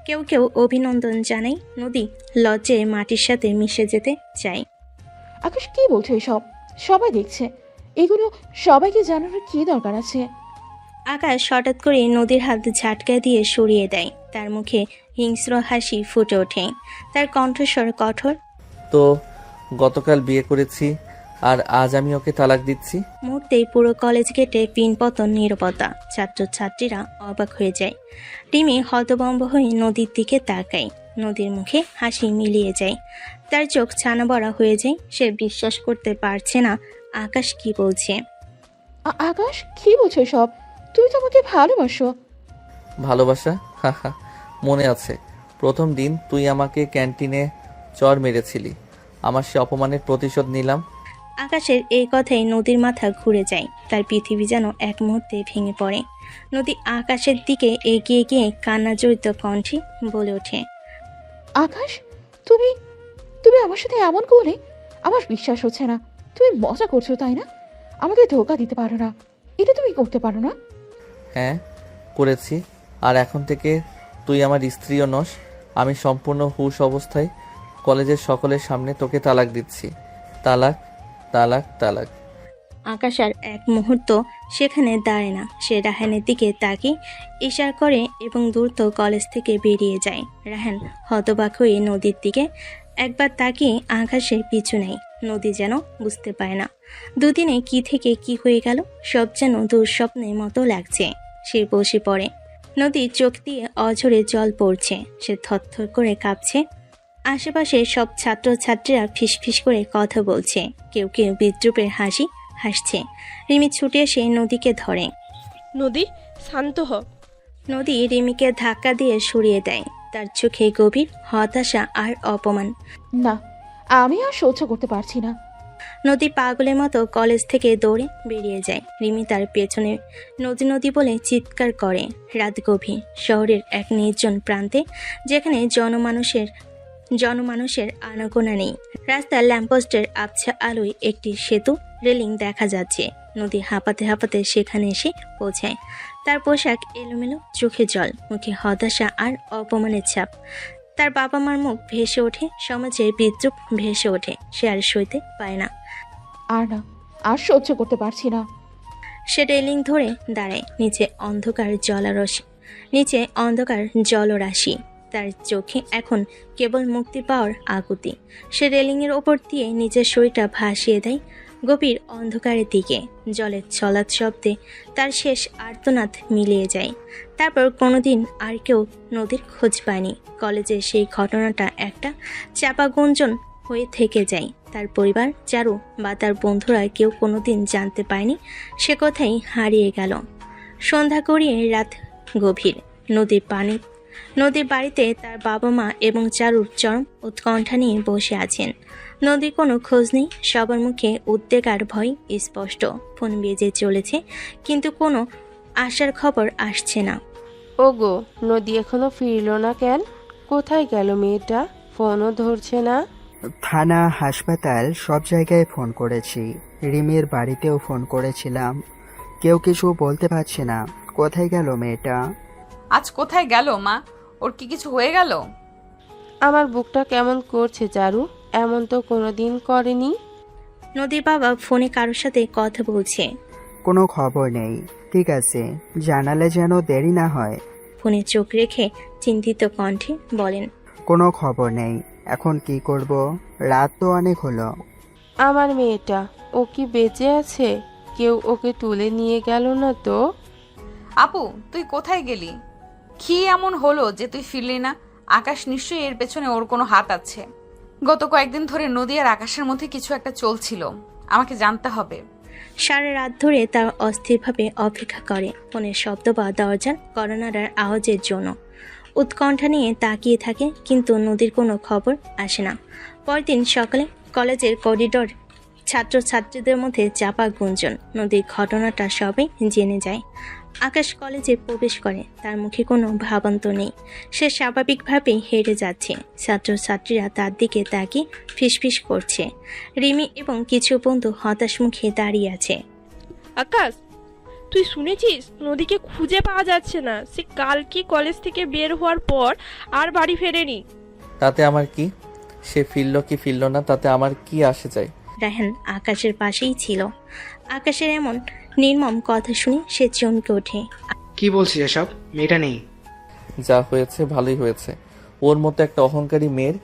কেউ কেউ অভিনন্দন জানায়। নদী লজ্জায় মাটির সাথে মিশে যেতে চায়। আকাশ, কি বলছো এসব? সবাই দেখছে, এগুলো সবাইকে জানানোর কি দরকার আছে? আকাশ হঠাৎ করে নদীর হাত ঝাটকা দিয়ে সরিয়ে দেয়। তার মুখে হিংস্র হাসি ফুটে ওঠে। তার কণ্ঠস্বর কঠোর। তো গতকাল বিয়ে করেছি আর আজ আমি ওকে তালাক দিচ্ছি? মুহূর্তেই পুরো কলেজ গেটে পিনপতন নীরবতা। ছাত্রছাত্রীরা অবাক হয়ে যায়। রিমি হতভম্ব হয়ে নদীর দিকে তাকায়। নদীর মুখে হাসি মিলিয়ে যায়। তার চোখ ছানা বড়া হয়ে যায়। সে বিশ্বাস করতে পারছে না আকাশ কি বলছে। আকাশ, কি বলছো সব? তুই তো আমাকে ভালোবাসো। ভালোবাসা? হা, মনে আছে প্রথম দিন তুই আমাকে ক্যান্টিনে চর মেরেছিলি। আমার সে অপমানের প্রতিশোধ নিলাম। আকাশের এই কথায় নদীর মাথা ঘুরে যায়। তার পৃথিবী যেন এক মুহূর্তে ভেঙে পড়ে। নদী আকাশের দিকে এগিয়ে গিয়ে কান্না জড়িত কণ্ঠে বলে ওঠে, আকাশ, তুমি তুমি আমার সাথে এমন করলে আমার বিশ্বাস হচ্ছে না। তুমি মজা করছো, তাই না? আমাকে ধোকা দিতে পারো না, এটা তুমি করতে পারো না। হ্যাঁ, করেছি। আর এখন থেকে তুই আমার স্ত্রীও নস। আমি সম্পূর্ণ হুঁশ অবস্থায় কলেজের সকলের সামনে তোকে তালাক দিচ্ছি। তালাক, তালাক, তালাক। আকাশ আর এক মুহূর্ত সেখানে দাঁড়ায় না। সে রাহানের দিকে তাকিয়ে ইশারা করে এবং দ্রুত কলেজ থেকে বেরিয়ে যায়। রাহান হতবাক হয়ে নদীর দিকে একবার তাকিয়ে আকাশের পিছু নেয়। নদী যেন বুঝতে পারে না দুদিনে কি থেকে কি হয়ে গেল। সব যেন দুঃস্বপ্নের মতো লাগছে। সে বসে পড়ে। নদীর চোখ দিয়ে অঝরে জল পড়ছে। সে থরথর করে কাঁপছে। আশেপাশে সব ছাত্রছাত্রীরা ফিসফিস করে কথা বলছে। কেউ কেউ বিদ্রুপের হাসি হাসছে। রিমি ছুটে এসে নদীকে ধরে। নদী, শান্ত হ। নদী রিমিকে ধাক্কা দিয়ে সরিয়ে দেয়। তার চোখে গভীর হতাশা আর অপমান। না, আমি আর সহ্য করতে পারছি না। নদী পাগলের মতো কলেজ থেকে দৌড়ে বেরিয়ে যায়। রিমি তার পেছনে নদী নদী বলে চিৎকার করে। রাত গভীর। শহরের এক নির্জন প্রান্তে, যেখানে জনমানুষের আনাগোনা নেই। রাস্তার ল্যাম্পপোস্টের আবছা আলোয় একটি সেতু রেলিং দেখা যাচ্ছে। নদী হাঁপাতে হাঁপাতে সেখানে এসে পৌঁছায়। তার পোশাক এলোমেলো, চোখে জল, মুখে হতাশা আর অপমানের ছাপ। তার বাবা মার মুখ ভেসে ওঠে, সমাজের বিদ্রুপ ভেসে ওঠে। সে আর সইতে পায় না। না, আর সহ্য করতে পারছি না। সে রেলিং ধরে দাঁড়ায়। নিচে অন্ধকার জলরাশি। তার চোখে এখন কেবল মুক্তি পাওয়ার আকুতি। সে রেলিংয়ের ওপর দিয়ে নিজের শরীরটা ভাসিয়ে দেয় গভীর অন্ধকারের দিকে। জলের ছলাৎ শব্দে তার শেষ আর্তনাদ মিলিয়ে যায়। তারপর কোনোদিন আর কেউ নদীর খোঁজ পায়নি। কলেজে সেই ঘটনাটা একটা চাপা গুঞ্জন হয়ে থেকে যায়। তার পরিবার, চারু বা তার বন্ধুরা কেউ কোনোদিন জানতে পায়নি। সে কথাই হারিয়ে গেল। সন্ধ্যা গড়িয়ে রাত গভীর। নদীর পানি নদীর বাড়িতে তার বাবা মা এবং চারুর চরম উৎকণ্ঠা নিয়ে বসে আছেন। নদীর কোনো খোঁজ নেই, সবার মুখে উদ্বেগ আর ভয় স্পষ্ট। ফোন বেজে চলেছে, কিন্তু কোনো আসার খবর আসছে না। ওগো, নদী এখনো ফিরলো না কেন? কোথায় গেল মেয়েটা? ফোনও ধরছে না। থানা, হাসপাতাল সব জায়গায় ফোন করেছি। রিমির বাড়িতেও ফোন করেছিলাম, কেউ কিছু বলতে পারছে না। কোথায় গেল মেয়েটা? আজ কোথায় গেল মা? ওর কি কিছু হয়ে গেল? আমার বুকটা কেমন করছে চারু, এমন তো কোনোদিন করেনি। নদীর বাবা ফোনে কারোর সাথে কথা বলছে। কোনো খবর নেই। ঠিক আছে, জানালে যেন দেরি না হয়। ফোনে চোখ রেখে চিন্তিত কণ্ঠে বলেন, কোনো খবর নেই। এখন কি করব? রাত তো অনেক হলো। আমার মেয়েটা, ও কি বেঁচে আছে? কেউ ওকে তুলে নিয়ে গেল না তো? আপু, তুই কোথায় গেলি? কি এমন হলো যে তুই ফিরলি না? আকাশ নিশ্চয়ই এর পেছনে ওর কোনো হাত আছে। গত কয়েকদিন ধরে নদী আর আকাশের মধ্যে কিছু একটা চলছিল, আমাকে জানতে হবে। সারা রাত ধরে তার অস্থিরভাবে অপেক্ষা করে ফোনের শব্দ বা দরজার করোনার আওয়াজের জন্য। উৎকণ্ঠা নিয়ে তাকিয়ে থাকে, কিন্তু নদীর কোনো খবর আসে না। পরদিন সকালে কলেজের করিডোর ছাত্রছাত্রীদের মধ্যে চাপা গুঞ্জন। নদীর ঘটনাটা সবাই জেনে যায়। আকাশ কলেজে প্রবেশ করে, তার মুখে কোনো ভাবান্তর নেই। সে স্বাভাবিকভাবেই হেঁটে যাচ্ছে। ছাত্রছাত্রীরা তার দিকে তাকিয়ে ফিসফিস করছে। রিমি এবং কিছু বন্ধু হতাশ মুখে দাঁড়িয়ে আছে। আকাশ, তুই শুনেছিস নদীকে খুঁজে পাওয়া যাচ্ছে না? সে কালকে কলেজ থেকে বের হওয়ার পর আর বাড়ি ফেরেনি। তাতে আমার কি? সে ফিরল কি ফিরল না, তাতে আমার কি আসে যায়? রায়হান আকাশের পাশেই ছিল। আকাশের এমন নির্মম কথা শুনে সে চমকে ওঠে। কি বলছিস এসব? মেয়েটা নেই। যা হয়েছে ভালোই হয়েছে। ওর মতো একটা অহংকারী মেয়ের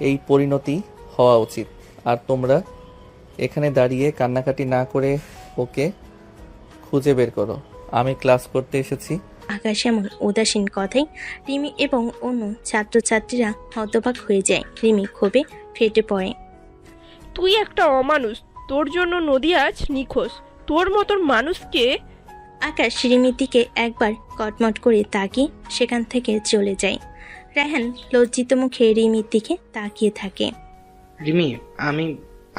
এই পরিণতি হওয়া উচিত। আর তোমরা এখানে দাঁড়িয়ে কান্নাকাটি না করে ওকে খুঁজে বের করো। আমি ক্লাস করতে এসেছি। আকাশ এমন উদাসীন কথাই রিমি এবং অন্য ছাত্রছাত্রীরা হতবাক হয়ে যায়। রিমি ক্ষোভে ফেটে পড়ে। তুই একটা অমানুষ, তোর জন্য নদী আজ নিখোঁজ। তোর মতন মানুষকে। আকাশ রিমির দিকে একবার কটমট করে তাকিয়ে সেখান থেকে চলে যায়। রায়হান লজ্জিত মুখে রিমির দিকে তাকিয়ে থাকে। রিমি, আমি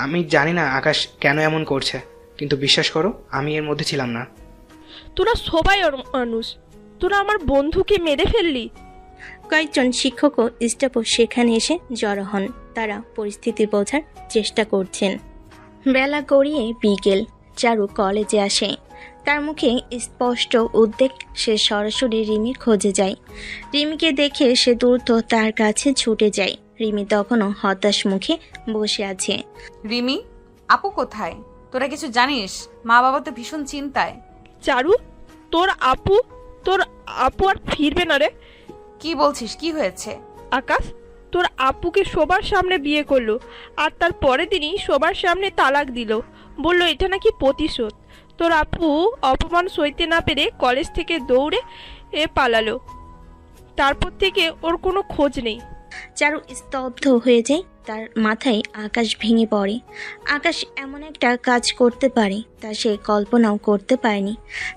আমি জানি না আকাশ কেন এমন করছে, কিন্তু বিশ্বাস করো আমি এর মধ্যে ছিলাম না। তোরা সবাই মানুষ, তোরা আমার বন্ধুকে মেরে ফেললি। কয়েকজন শিক্ষক ও স্টাফও সেখানে এসে জড়ো হন। তারা পরিস্থিতি বোঝার চেষ্টা করছেন। বেলা গড়িয়ে বিকেল। চারু কলেজে আসে। তার মুখে স্পষ্ট উদ্বেগ। সে সরাসরি রিমির খোঁজে যায়। রিমিকে দেখে সে দ্রুত তার কাছে ছুটে যায়। রিমি তখনও হতাশ মুখে বসে আছে। রিমি, আপু কোথায়? তোরা কিছু জানিস? মা বাবা তো ভীষণ চিন্তায়। চারু, তোর আপু আর ফিরবে না রে। কি বলছিস? কি হয়েছে? আকাশ, তোর আপুকে সবার সামনে বিয়ে করলো, আর তার পরের দিনই সবার সামনে তালাক দিল। বললো এটা নাকি প্রতিশোধ। তোর আপু অপমান সইতে না পেরে কলেজ থেকে দৌড়ে পালালো। তারপর থেকে ওর কোনো খোঁজ নেই। চারু স্তব্ধ হয়ে যায়। তার মাথায় আকাশ ভেঙে পড়ে। আকাশ এমন একটা কাজ করতে পারে তা সে কল্পনাও করতে পারেনি।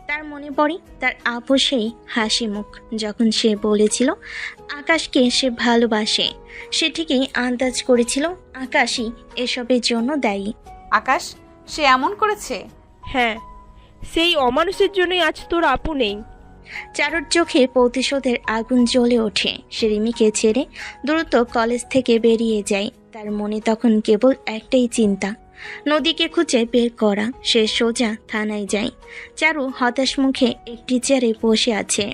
তার মনে পড়ে তার আপু সেই হাসি মুখ যখন সে বলেছিল আকাশকে সে ভালোবাসে। সে ঠিকই আন্দাজ করেছিল আকাশই এসবের জন্য দায়ী। আকাশ সে এমন করেছে? হ্যাঁ, সেই অমানুষের জন্যই আজ তোর আপু নেই। চারুর চোখে প্রতিশোধের আগুন জ্বলে ওঠে। সে রিমিকে ছেড়ে দ্রুত কলেজ থেকে বেরিয়ে যায়। তার মনে তখন কেবল একটাই চিন্তা, নদীকে খুঁজে বের করা। সে সোজা থানায় যায়। চারু হতাশ মুখে একটি চেয়ারে বসে আছে।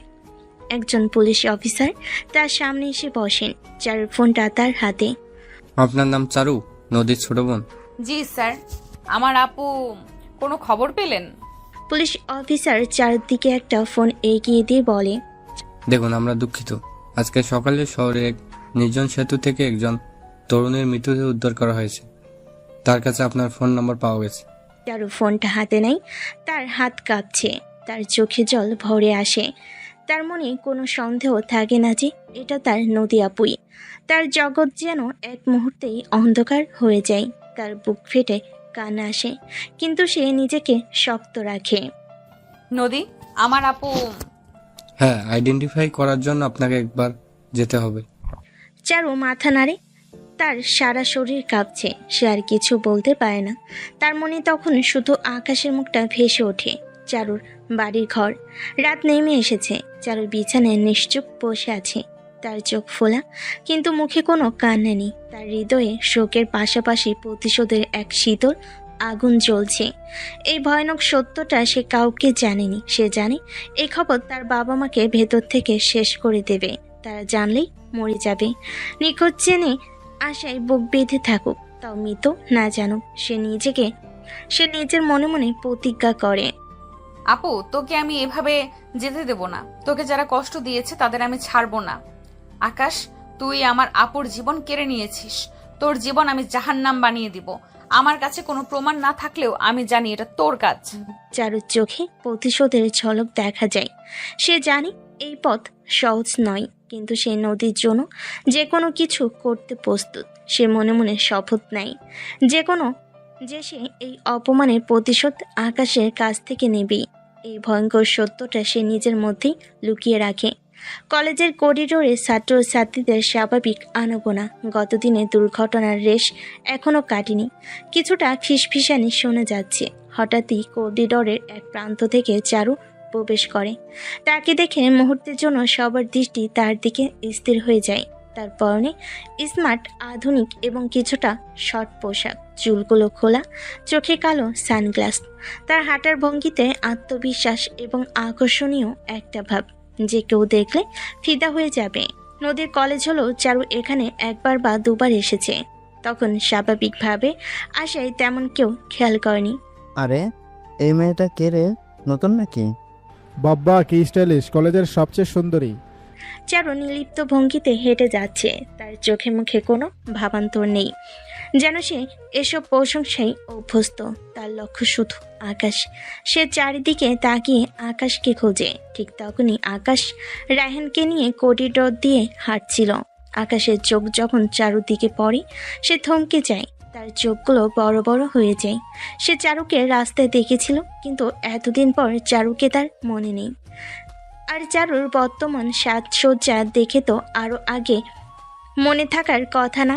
একজন পুলিশ অফিসার তার সামনে এসে বসেন। চারুর ফোনটা তার হাতে। আপনার নাম চারু, নদীর ছোট বোন? জি স্যার। আমার আপু, কোনো খবর পেলেন? পুলিশ অফিসার চারদিকে একটা ফোন এগিয়ে দিয়ে বলে, দেখুন, আমরা দুঃখিত। আজকে সকালে শহরের এক নির্জন সেতু থেকে একজন তরুণের মৃতদেহ উদ্ধার করা হয়েছে। তার কাছে আপনার ফোন নম্বর পাওয়া গেছে। চারু ফোনটা হাতে নেয়। তার হাত কাঁপছে। তার চোখে জল ভরে আসে। তার মনে কোনো সন্দেহ থাকে না যে এটা তার নদী আপুই। তার জগৎ যেন এক মুহূর্তেই অন্ধকার হয়ে যায়। তার বুক ফেটে কান্না আসে, কিন্তু সে নিজেকে শক্ত রাখে। নদী, আমার আপু। হ্যাঁ, আইডেন্টিফাই করার জন্য আপনাকে একবার যেতে হবে। চারু মাথা নাড়ে, তার সারা শরীর কাঁপছে। সে আর কিছু বলতে পারে না। তার মনে তখন শুধু আকাশের মুখটা ভেসে ওঠে। চারুর বাড়ির ঘর। রাত নেমে এসেছে। চারু বিছানায় নিশ্চুপ বসে আছে। তার চোখ ফোলা, কিন্তু মুখে কোনো কান্না নেই। তার হৃদয়ে শোকের পাশাপাশি প্রতিশোধের এক শীতল আগুন জ্বলছে। এই ভয়ানক সত্যটা সে কাউকে জানেনি। সে জানে এই খবর তার বাবা মাকে ভেতর থেকে শেষ করে দেবে। তারা জানলেই মরে যাবে। নিখোঁজ জেনে আশায় বুক বেঁধে থাকুক, তাও মৃত না জানুক। সে নিজের মনে মনে প্রতিজ্ঞা করে, আপু, তোকে আমি এভাবে যেতে দেব না। তোকে যারা কষ্ট দিয়েছে তাদের আমি ছাড়বো না। আকাশ, তুই আমার আপুর জীবন কেড়ে নিয়েছিস। তোর জীবন আমি জাহান্নাম বানিয়ে দিব। আমার কাছে কোনো প্রমাণ না থাকলেও আমি জানি এটা তোর কাজ। চারুর চোখে প্রতিশোধের ঝলক দেখা যায়। সে জানে এই পথ সহজ নয়, কিন্তু সে নদীর জন্য যে কোনো কিছু করতে প্রস্তুত। সে মনে মনে শপথ নেয় যে সে এই অপমানের প্রতিশোধ আকাশের কাছ থেকে নেবেই। এই ভয়ঙ্কর সত্যটা সে নিজের মধ্যেই লুকিয়ে রাখে। কলেজের করিডোরে ছাত্রছাত্রীদের স্বাভাবিক আনাগোনা। গতদিনের দুর্ঘটনার রেশ এখনও কাটেনি। কিছুটা ফিসফিসানি শোনা যাচ্ছে। হঠাৎই করিডোরের এক প্রান্ত থেকে চারু প্রবেশ করে। তাকে দেখে মুহূর্তের জন্য সবার দৃষ্টি তার দিকে স্থির হয়ে যায়। তার পরনে স্মার্ট, আধুনিক এবং কিছুটা শর্ট পোশাক, চুলগুলো খোলা, চোখে কালো সানগ্লাস। তার হাঁটার ভঙ্গিতে আত্মবিশ্বাস এবং আকর্ষণীয় একটা ভাব, যে কেউ দেখলে ফিদা হয়ে যাবে। নদীর কলেজ হলো চারু এখানে একবার বা দুবার এসেছে। তখন স্বাভাবিকভাবে আশায় তেমন কেউ খেয়াল করেনি। আরে, এই মেয়েটা কে রে? নতুন নাকি? বাব্বা, কি স্টাইলিশ! কলেজের সবচেয়ে সুন্দরী। চারু নির্লিপ্ত ভঙ্গিতে হেঁটে যাচ্ছে। তার চোখে মুখে কোনো ভাবান্তর নেই, যেন সে এসব প্রশংসায় অভ্যস্ত। তার লক্ষ্য শুধু আকাশ। সে চারিদিকে তাকিয়ে আকাশকে খোঁজে। ঠিক তখনই আকাশ রায়হানকে নিয়ে করিডোর দিয়ে হাঁটছিল। আকাশের চোখ যখন চারুদিকে পড়ে, সে থমকে যায়। তার চোখগুলো বড় বড় হয়ে যায়। সে চারুকে রাস্তায় দেখেছিল, কিন্তু এতদিন পর চারুকে তার মনে নেই। আর চারুর বর্তমান সাজসজ্জা দেখে তো আরও আগে মনে থাকার কথা না।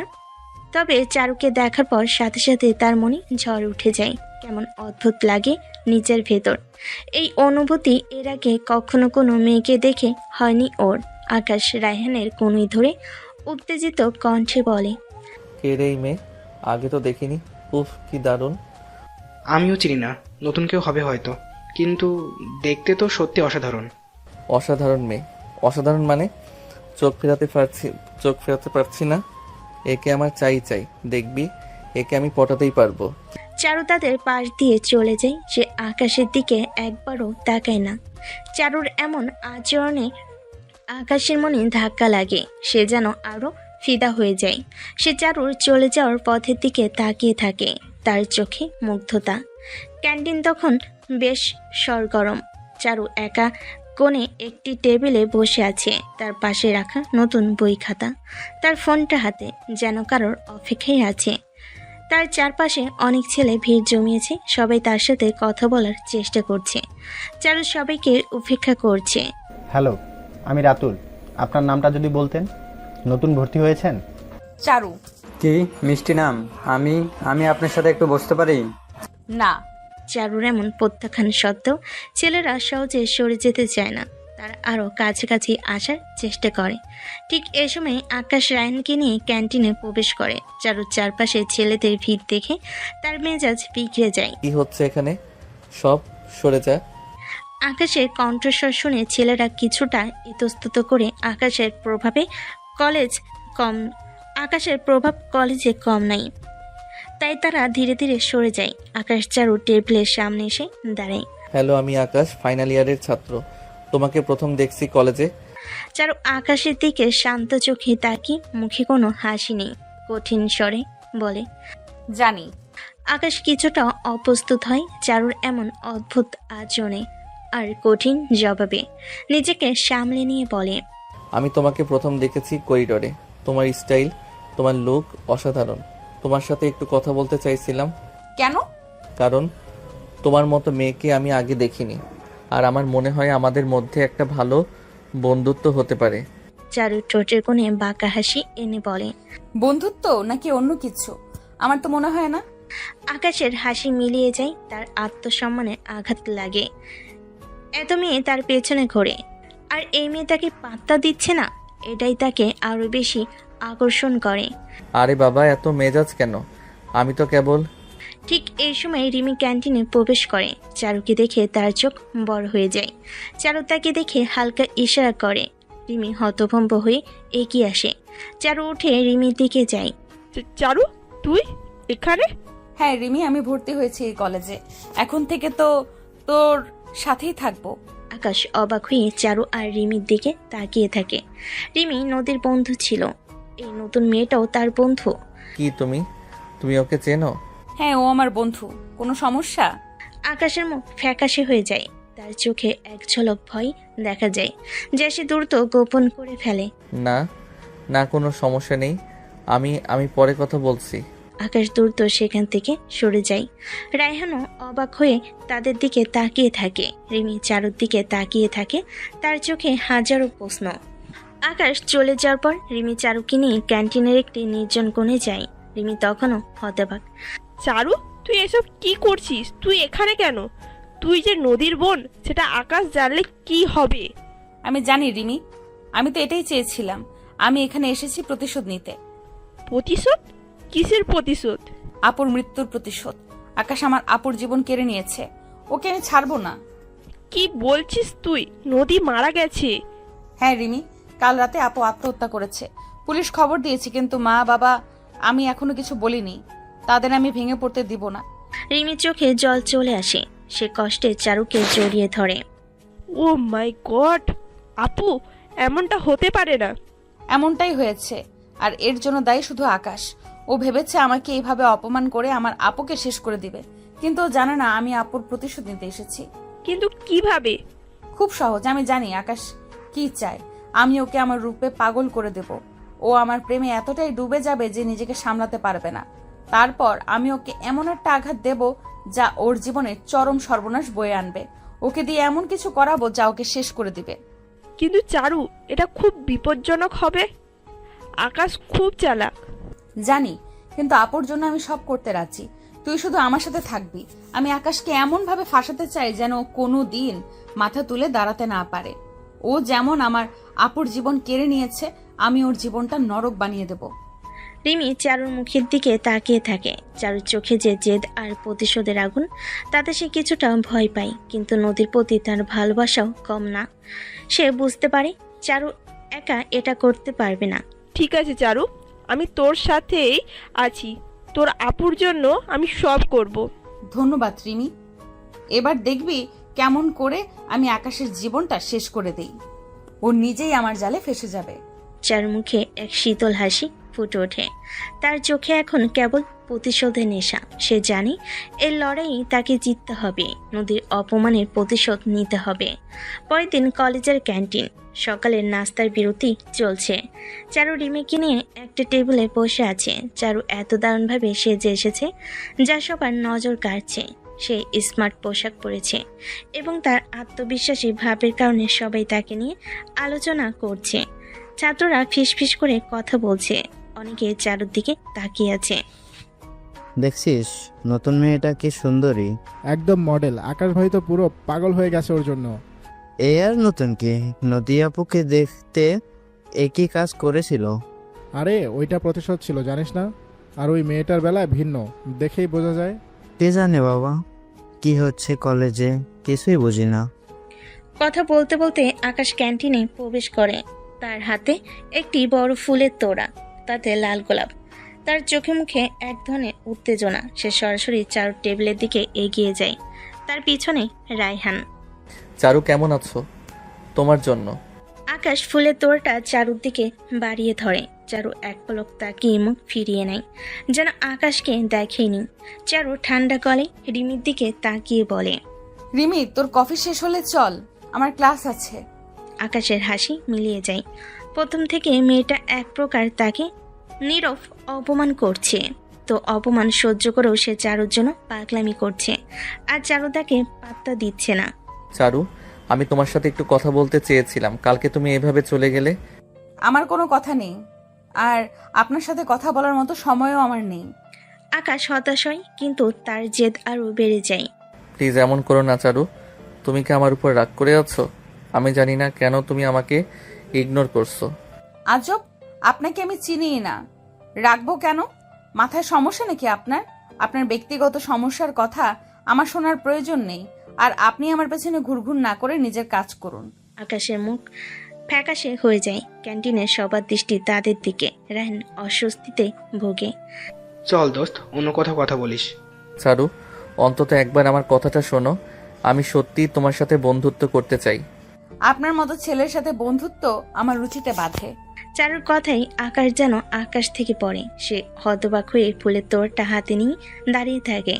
তবে চারুকে দেখার পর সাথে সাথে তার মনে ঝড় উঠে যায়। কেমন অদ্ভুত লাগে নিজের ভেতর। এই অনুভূতি এর আগে কখনো কোনো মেয়েকে দেখে হয়নি ওর। আকাশ রায়হানের কনুই ধরে উত্তেজিত কণ্ঠে বলে, কে রে এই মেয়ে? আগে তো দেখিনি। উফ, কি দারুণ। আমিও চিনি না, নতুন কেউ হবে হয়তো, কিন্তু দেখতে তো সত্যি অসাধারণ। অসাধারণ মেয়ে? অসাধারণ মানে? চোখ ফেরাতে পারছি না। একে আমার চাই। দেখবি, একে আমি পটাতেই পারবো। চারু তাদের পাশ দিয়ে চলে যায়। সে আকাশের দিকে একবারও তাকায় না। চারুর এমন আচরণে আকাশের মনে ধাক্কা লাগে। সে যেন আরো ফিদা হয়ে যায়। সে চারুর চলে যাওয়ার পথের দিকে তাকিয়ে থাকে, তার চোখে মুগ্ধতা। ক্যান্টিন তখন বেশ সরগরম। চারু একা কোণে একটি টেবিলে বসে আছে। তার পাশে রাখা নতুন বই খাতা, তার ফোনটা হাতে, যেন কারোর অপেক্ষায় আছে। তার চারপাশে অনেক ছেলে ভিড় জমিয়েছে। সবাই তার সাথে কথা বলার চেষ্টা করছে। চারু সবাইকে উপেক্ষা করছে। হ্যালো, আমি রাতুল। আপনার নামটা যদি বলতেন। নতুন ভর্তি হয়েছেন? চারু। কি মিষ্টি নাম। আমি আপনার সাথে একটু বসতে পারি? না। চারুর এমন প্রত্যাখ্যান সত্ত্বেও ছেলেরা সহজে সরে যেতে চায় না। তারা আরও কাছাকাছি আসার চেষ্টা করে। ঠিক এ সময় আকাশ রায়হানকে নিয়ে ক্যান্টিনে প্রবেশ করে। চারুর চারপাশে ছেলেদের ভিড় দেখে তার মেজাজ বিগড়ে যায়। কি হচ্ছে এখানে? সব সরে যা। আকাশের কণ্ঠস্বর শুনে ছেলেরা কিছুটা ইতস্তত করে। আকাশের প্রভাব কলেজে কম নাই, তাই তারা ধীরে ধীরে সরে যায়। আকাশ চারু টেবিলের সামনে এসে দাঁড়ায়। হ্যালো, আমি আকাশ, ফাইনাল ইয়ারের ছাত্র। তোমাকে প্রথম দেখছি কলেজে। চারু আকাশের দিকে শান্ত চোখে তাকিয়ে, মুখে কোনো হাসি নেই, কঠিন স্বরে বলে, জানি। আকাশ কিছুটা অপ্রস্তুত হয় চারুর এমন অদ্ভুত আচরণে আর কঠিন জবাবে। নিজেকে সামলে নিয়ে বলে, আমি তোমাকে প্রথম দেখেছি করিডোরে। তোমার স্টাইল, তোমার লুক অসাধারণ। তোমার সাথে একটু কথা বলতে চাইছিলাম। কেন? কারণ তোমার মতো মেয়েকে আমি আগে দেখিনি, আর আমার মনে হয় আমাদের মধ্যে একটা ভালো বন্ধুত্ব হতে পারে। চারু ঠোঁটের কোণে বাঁকা হাসি এনে বলে, বন্ধুত্ব নাকি অন্য কিছু? আমার তো মনে হয় না। আকাশের হাসি মিলিয়ে যায়, তার আত্মসম্মানে আঘাত লাগে। এত মেয়ে তার পেছনে ঘোরে, আর এই মেয়ে তাকে পাত্তা দিচ্ছে না, এটাই তাকে আরো বেশি আকর্ষণ করে। আরে বাবা, এত মেজাজ কেন? আমি তো কেবল... ঠিক এই সময় রিমি ক্যান্টিনে প্রবেশ করে। চারুকে দেখে তার চোখ বড় হয়ে যায়। চারু তাকে দেখে হালকা ইশারা করে। রিমি হতভম্ব হয়ে এগিয়ে আসে। চারু উঠে রিমির দিকে যায়। চারু, তুই এখানে? হ্যাঁ রিমি, আমি ভর্তি হয়েছি এই কলেজে। এখন থেকে তো তোর সাথেই থাকবো। আকাশ অবাক হয়ে চারু আর রিমির দিকে তাকিয়ে থাকে। রিমি নদীর বন্ধু ছিল, এই নতুন মেয়েটাও তার বন্ধু। কি তুমি ওকে চেনো? হ্যাঁ, ও আমার বন্ধু। কোনো সমস্যা? আকাশের মুখ ফ্যাকাশে হয়ে যায়, তার চোখে এক ঝলক ভয় দেখা যায়, যা সে দ্রুত গোপন করে ফেলে। না না, কোনো সমস্যা নেই, আমি পরে কথা বলছি। আকাশ দ্রুত সেখান থেকে সরে যায়। রায়হানও অবাক হয়ে তাদের দিকে তাকিয়ে থাকে। রিমি চারুর দিকে তাকিয়ে থাকে, তার চোখে হাজারো প্রশ্ন। আকাশ চলে যাওয়ার পর রিমি চারুকে নিয়ে ক্যান্টিনের একটি নির্জন কোণে যায়। রিমি তখনও হতবাক। চারু, তুই এসব কি করছিস? তুই এখানে কেন? তুই যে নদীর বোন, সেটা আকাশ জানলে কি হবে? আমি জানি রিমি, আমি তো এটাই চেয়েছিলাম। আমি এখানে এসেছি প্রতিশোধ নিতে। প্রতিশোধ? কিসের প্রতিশোধ? আপুর মৃত্যুর প্রতিশোধ। আকাশ আমার আপুর জীবন কেড়ে নিয়েছে, ওকে আমি ছাড়বো না। কি বলছিস তুই? নদী মারা গেছে? হ্যাঁ রিমি, কাল রাতে আপু আত্মহত্যা করেছে। পুলিশ খবর দিয়েছে, কিন্তু মা বাবা আমি এখনো কিছু বলিনি। তাদের আমি ভেঙে পড়তে দিব না। রিমির চোখে জল চলে আসে, সে কষ্টে চারুকে জড়িয়ে ধরে। ও মাই গড, আপু, এমনটা হতে পারে না। এমনটাই হয়েছে, আর এর জন্য দায়ী শুধু আকাশ। ও ভেবেছে আমাকে এইভাবে অপমান করে আমার আপুকে শেষ করে দিবে, কিন্তু ও জানে না আমি আপুর প্রতিশোধ নিতে এসেছি। কিন্তু কিভাবে? খুব সহজ, আমি জানি আকাশ কি চায়। আমি ওকে আমার রূপে পাগল করে দেব। ও আমার প্রেমে এতটাই ডুবে যাবে যে নিজেকে সামলাতে পারবে না। তারপর আমি ওকে এমন একটা আঘাত দেব যা ওর জীবনে চরম সর্বনাশ বয়ে আনবে। ওকে দিয়ে এমন কিছু করাবো যা ওকে শেষ করে দিবে। কিন্তু চারু, এটা খুব বিপজ্জনক হবে। আকাশ খুব চালাক। জানি, কিন্তু আপুর জন্য আমি সব করতে রাজি। তুই শুধু আমার সাথে থাকবি। আমি আকাশকে এমন ভাবে ফাঁসাতে চাই যেন ও কোনো দিন মাথা তুলে দাঁড়াতে না পারে। ও যেমন আমার আপুর জীবন কেড়ে নিয়েছে, আমি ওর জীবনটা নরক বানিয়ে দেব। রিমি চারুর মুখের দিকে তাকিয়ে থাকে। চারুর চোখে যে জেদ আর প্রতিশোধের আগুন, তাতে সে কিছুটা ভয় পায়, কিন্তু নদীর প্রতি তার ভালোবাসাও কম না। সে বুঝতে পারে চারু একা এটা করতে পারবে না। ঠিক আছে চারু, আমি তোর সাথেই আছি। তোর আপুর জন্য আমি সব করব। ধন্যবাদ রিমি। এবার দেখবি কেমন করে আমি আকাশের জীবনটা শেষ করে দেই। ও নিজেই আমার জালে ফেসে যাবে। চারুর মুখে এক শীতল হাসি ফুটে ওঠে। তার চোখে এখন কেবল প্রতিশোধের নেশা। সে জানে এর লড়াই তাকে জিততে হবে, নদীর অপমানের প্রতিশোধ নিতে হবে। পরের দিন কলেজের ক্যান্টিন। সকালের নাস্তার বিরতি চলছে। চারু রিমিকে নিয়ে একটা টেবিলে বসে আছে। চারু এত দারুণভাবে সেজে এসেছে যা সবার নজর কাড়ছে। সে স্মার্ট পোশাক পরেছে এবং তার আত্মবিশ্বাসী ভাবের কারণে সবাই তাকে নিয়ে আলোচনা করছে। ছাত্ররা ফিসফিস করে কথা বলছে, অনেকে চারুর দিকে তাকিয়ে আছে। দেখছিস নতুন মেয়েটা কি সুন্দরী, একদম মডেল। আকাশ ভাই তো পুরো পাগল হয়ে গেছে ওর জন্য। এ আর নতুন কি, নদী আপুকে দেখতে একই কাজ করেছিল। আরে ওইটা প্রতিশোধ ছিল, জানিস না? আর ওই মেয়েটার বেলায় ভিন্ন, দেখেই বোঝা যায়। কে জানে বাবা, কি হচ্ছে কলেজে কিছুই বুঝি না। কথা বলতে বলতে আকাশ ক্যান্টিনে প্রবেশ করে। তার হাতে একটি বড় ফুলের তোড়া, তাতে লাল গোলাপ। তার চোখে মুখে এক ধরনের উত্তেজনা। সে সরাসরি চারুর টেবিলের দিকে এগিয়ে যায়। তার পিছনে রায়হান। চারু, কেমন আছো? তোমার জন্য। আকাশ ফুলের তোড়াটা চারুর দিকে বাড়িয়ে ধরে। চারু এক পলক তাকিয়ে মুখ ফিরিয়ে নেয়, যেন আকাশকে দেখেনি। চারু ঠান্ডা গলায় রিমির দিকে তাকিয়ে বলে, রিমি, তোর কফি শেষ হলে চল, আমার ক্লাস আছে। আকাশের হাসি মিলিয়ে যায়। প্রথম থেকে মেয়েটা এক প্রকার তাকে নীরব অপমান করছে, তো অপমান সহ্য করেও সে চারুর জন্য পাগলামি করছে, আর চারু তাকে পাত্তা দিচ্ছে না। চারু, আমি তোমার সাথে একটু কথা বলতে চেয়েছিলাম। কালকে তুমি এভাবে চলে গেলে। আমার কোনো কথা নেই, আর আপনার সাথে কথা বলার মতো সময়ও আমার নেই। আকাশ হতাশ হয়, কিন্তু তার জেদ আরও বেড়ে যায়। প্লিজ এমন করো না চারু। তুমি কি আমার উপর রাগ করে আছো? আমি জানি না কেন তুমি আমাকে ইগনোর করছো। আজব, আপনাকে আমি চিনিই না, রাখবো কেন? মাথায় সমস্যা নাকি আপনার? আপনার ব্যক্তিগত সমস্যার কথা আমার শোনার প্রয়োজন নেই, আর আপনি আমার পেছনে ঘুরঘুর না করে নিজের কাজ করুন। আকাশের মুখ ফ্যাকাশে হয়ে যায়। ক্যান্টিনের সবার দৃষ্টি তাদের দিকে। রায়হান অস্বস্তিতে ভোগে। চল দোস্ত, অন্য কোথাও কথা বলিস। চারু, অন্তত একবার আমার কথাটা শোনো। আমি সত্যিই তোমার সাথে বন্ধুত্ব করতে চাই। আপনার মতো ছেলের সাথে বন্ধুত্ব আমার রুচিতে বাধে। চারুর কথাই আকাশ যেন আকাশ থেকে পড়ে। সে হতবাক হয়ে ফুলের তোড়টা হাতে নিয়ে দাঁড়িয়ে থাকে।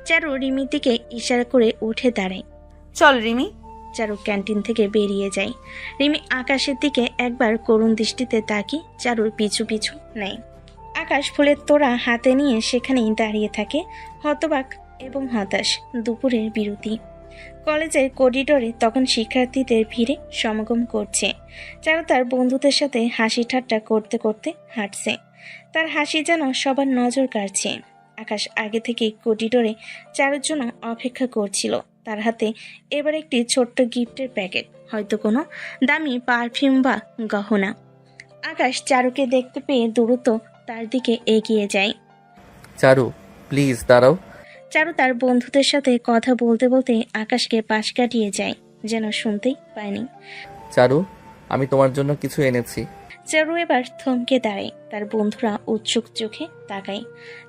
চারু রিমির দিকে ইশারা করে উঠে দাঁড়ায়। চল রিমি। চারু ক্যান্টিন থেকে বেরিয়ে যায়। রিমি আকাশের দিকে একবার করুণ দৃষ্টিতে তাকিয়ে চারুর পিছু পিছু নেয়। আকাশ ফুলের তোড়া হাতে নিয়ে সেখানেই দাঁড়িয়ে থাকে, হতবাক এবং হতাশ। দুপুরের বিরতি। কলেজের করিডোরে তখন শিক্ষার্থীদের ভিড়ে সমাগম করছে। চারু তার বন্ধুদের সাথে হাসি ঠাট্টা করতে করতে হাঁটছে। তার হাসি যেন সবার নজর কাড়ছে। আকাশ আগে থেকে করিডোরে চারুর জন্য অপেক্ষা করছিল। তার হাতে এবার একটি ছোট্ট গিফটের প্যাকেট, হয়তো কোনো দামি পারফিউম বা গহনা। আকাশ চারুকে দেখতে পেয়ে দ্রুত তার দিকে এগিয়ে যায়। চারু, প্লিজ দাঁড়াও। চারু তার বন্ধুদের সাথে কথা বলতে বলতে আকাশকে পাশ কাটিয়ে যায়, যেন শুনতেই পায়নি। চারু, আমি তোমার জন্য কিছু এনেছি। চারু এবার থমকে দাঁড়ায়। তার বন্ধুরা উৎসুক চোখে তাকায়।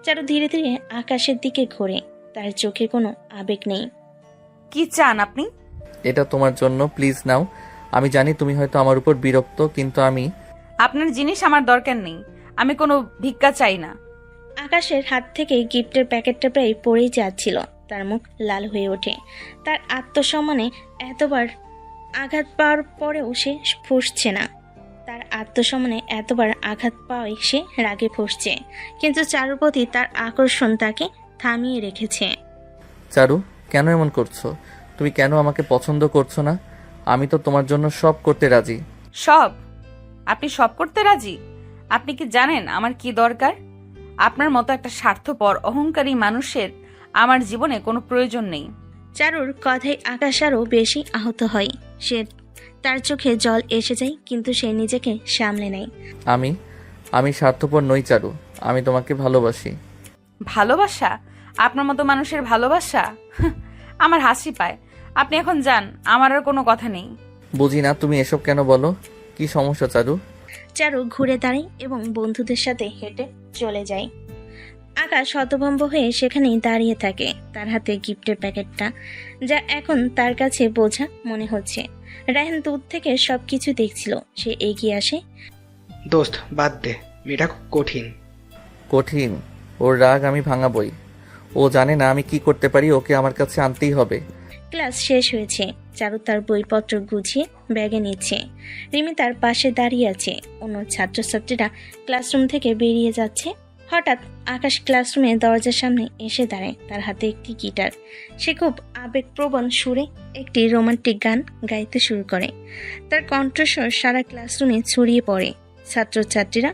চারু ধীরে ধীরে আকাশের দিকে ঘোরে। তার চোখে কোনো আবেগ নেই। কি চান আপনি? এটা তোমার জন্য, প্লিজ নাও। আমি জানি তুমি হয়তো আমার উপর বিরক্ত, কিন্তু আপনার জিনিস আমার দরকার নেই। আমি কোনো ভিক্ষা চাই না। আকাশের হাত থেকে গিফটের প্যাকেটটা প্রায় পড়েই যাচ্ছিল। তার মুখ লাল হয়ে ওঠে। তার আত্মসম্মানে এতবার আঘাত পাওয়ার পরেও সে ফুঁসছে না। তার আত্মসম্মানে এতবার আঘাত পাওয়ায় সে রাগে ফুঁসছে, কিন্তু চারুর প্রতি তার আকর্ষণ তাকে থামিয়ে রেখেছে। চারু, কেন এমন করছো? তুমি কেন আমাকে পছন্দ করছো না? আমি তো তোমার জন্য সব করতে রাজি। সব? আপনি সব করতে রাজি? আপনি কি জানেন আমার কি দরকার? আপনার মতো একটা স্বার্থপর অহংকারী মানুষের আমার জীবনে কোনো প্রয়োজন নেই। চারুর কথায় আকাশ আরও বেশি আহত হয়। তার চোখে জল এসে যায়, কিন্তু সে নিজেকে সামলে নেয়। আমি স্বার্থপর নই চারু, আমি তোমাকে ভালোবাসি। ভালোবাসা? আপনার মতো মানুষের ভালোবাসা? আমার হাসি পায়। আপনি এখন যান, আমার আর কোনো কথা নেই। বুঝি না তুমি এসব কেন বলো। কি সমস্যা চারু? চারু ঘুরে দাঁড়ায় এবং বন্ধুদের সাথে হেঁটে চলে যায়। আকাশ হতভম্ব হয়ে সেখানেই দাঁড়িয়ে থাকে। তার হাতে গিফটের প্যাকেটটা, যা এখন তার কাছে বোঝা মনে হচ্ছে। রায়হান দূর থেকে সবকিছু দেখছিল। সে এগিয়ে আসে। দোস্ত বাদ দে, মেয়েটা কঠিন। কঠিন? ওর রাগ আমি ভাঙাবই। ও জানে না আমি কি করতে পারি। ওকে আমার কাছে আনতেই হবে। ক্লাস শেষ হয়েছে। চারু তার বইপত্র গুছিয়ে ব্যাগে নিচ্ছে। রিমি তার পাশে দাঁড়িয়ে আছে। অন্য ছাত্রছাত্রীরা ক্লাসরুম থেকে বেরিয়ে যাচ্ছে। হঠাৎ আকাশ ক্লাসরুমে দরজার সামনে এসে দাঁড়ায়। তার হাতে একটি গিটার। সে খুব আবেগপ্রবণ সুরে একটি রোমান্টিক গান গাইতে শুরু করে। তার কণ্ঠস্বর সারা ক্লাসরুমে ছড়িয়ে পড়ে। ছাত্রছাত্রীরা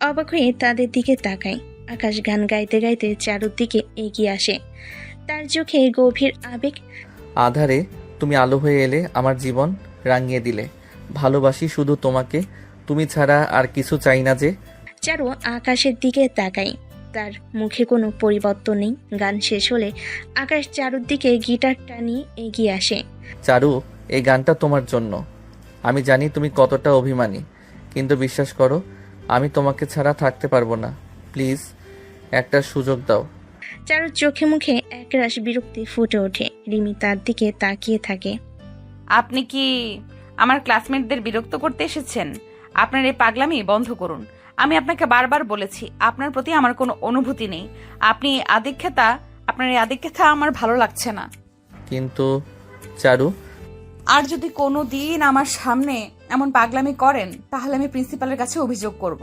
অবাক হয়ে তাদের দিকে তাকায়। আকাশ গান গাইতে গাইতে চারুর দিকে এগিয়ে আসে। তার চোখে গভীর আবেগ। আধারে তুমি আলো হয়ে এলে, আমার জীবন রাঙিয়ে দিলে। ভালোবাসি শুধু তোমাকে, তুমি ছাড়া আর কিছু চাই না যে। চারু আকাশের দিকে তাকায়। তার মুখে কোনো পরিবর্তন নেই। গান শেষ হলে আকাশ চারুর দিকে গিটারটা নিয়ে এগিয়ে আসে। চারু, এই গানটা তোমার জন্য। আমি জানি তুমি কতটা অভিমানী, কিন্তু বিশ্বাস করো, আমি তোমাকে ছাড়া থাকতে পারবো না। প্লিজ একটা সুযোগ দাও। চারুর চোখে মুখে একরাশ বিরক্তি ফুটে ওঠে। রিমি তার দিকে তাকিয়ে থাকে। আপনি কি আমার ক্লাসমেটদের বিরক্ত করতে এসেছেন? আপনার এই পাগলামি বন্ধ করুন। আমি আপনাকে বারবার বলেছি, আপনার প্রতি আমার কোনো অনুভূতি নেই। আপনার এই আদিক্ষেতা আমার ভালো লাগছে না। কিন্তু চারু, আর যদি কোনো দিন আমার সামনে এমন পাগলামি করেন, তাহলে আমি প্রিন্সিপালের কাছে অভিযোগ করব।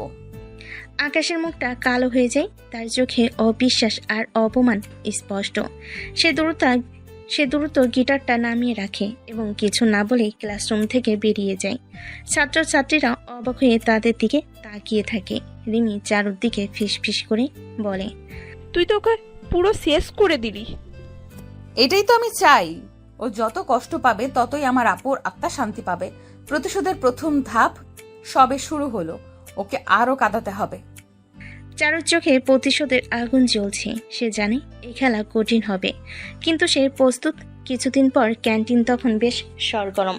আকাশের মুখটা কালো হয়ে যায়। তার চোখে অবিশ্বাস আর অপমান স্পষ্ট। সে দ্রুত সে দ্রুত গিটারটা নামিয়ে রাখে এবং কিছু না বলেই ক্লাসরুম থেকে বেরিয়ে যায়। ছাত্রছাত্রীরা অবাক হয়ে তাদের দিকে তাকিয়ে থাকে। রিমি চারুর দিকে ফিসফিস করে বলে, তুই তো ওকে পুরো শেষ করে দিলি। এটাই তো আমি চাই। ও যত কষ্ট পাবে ততই আমার আপুর আত্মা শান্তি পাবে। প্রতিশোধের প্রথম ধাপ সবে শুরু হলো, ওকে আরো কাঁদাতে হবে। চারুর চোখে প্রতিশোধের আগুন জ্বলছে। সে জানে এই খেলা কঠিন হবে, কিন্তু সে প্রস্তুত। কিছুদিন পর ক্যান্টিন তখন বেশ সরগরম।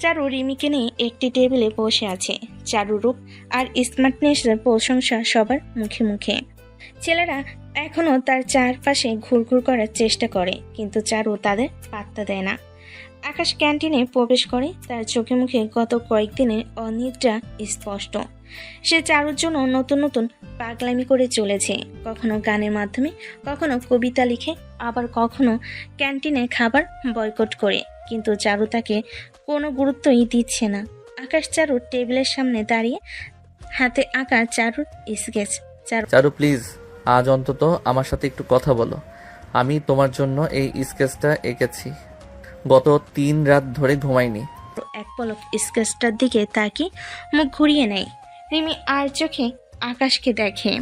চারু রিমিকে নিয়ে একটি টেবিলে বসে আছে। চারু রূপ আর স্মার্টনেসের প্রশংসা সবার মুখে মুখে। ছেলেরা এখনো তার চারপাশে ঘুরঘুর করার চেষ্টা করে, কিন্তু চারু তাদের পাত্তা দেয় না। আকাশ ক্যান্টিনে প্রবেশ করে। তার চোখে মুখে গত কয়েকদিনের অনিদ্রা স্পষ্ট। সে চারুর জন্য নতুন নতুন পাগলামি করে চলেছে। কখনো গানের মাধ্যমে, কখনো কবিতা লিখে, আবার কখনো ক্যান্টিনে খাবার বয়কট করে, কিন্তু চারু তাকে কোনো গুরুত্বই দিচ্ছে না। আকাশ চারুর টেবিলের সামনে দাঁড়িয়ে, হাতে আঁকা চারুর স্কেচ। চারু প্লিজ, আজ অন্তত আমার সাথে একটু কথা বলো। আমি তোমার জন্য এই স্কেচটা এঁকেছি। গত 3 রাত ধরে ঘুমাইনি। এক পলক স্কেচটার দিকে তাকিয়ে মুখ ঘুরিয়ে নেয়। রিমি আর চোখে আকাশকে দেখে।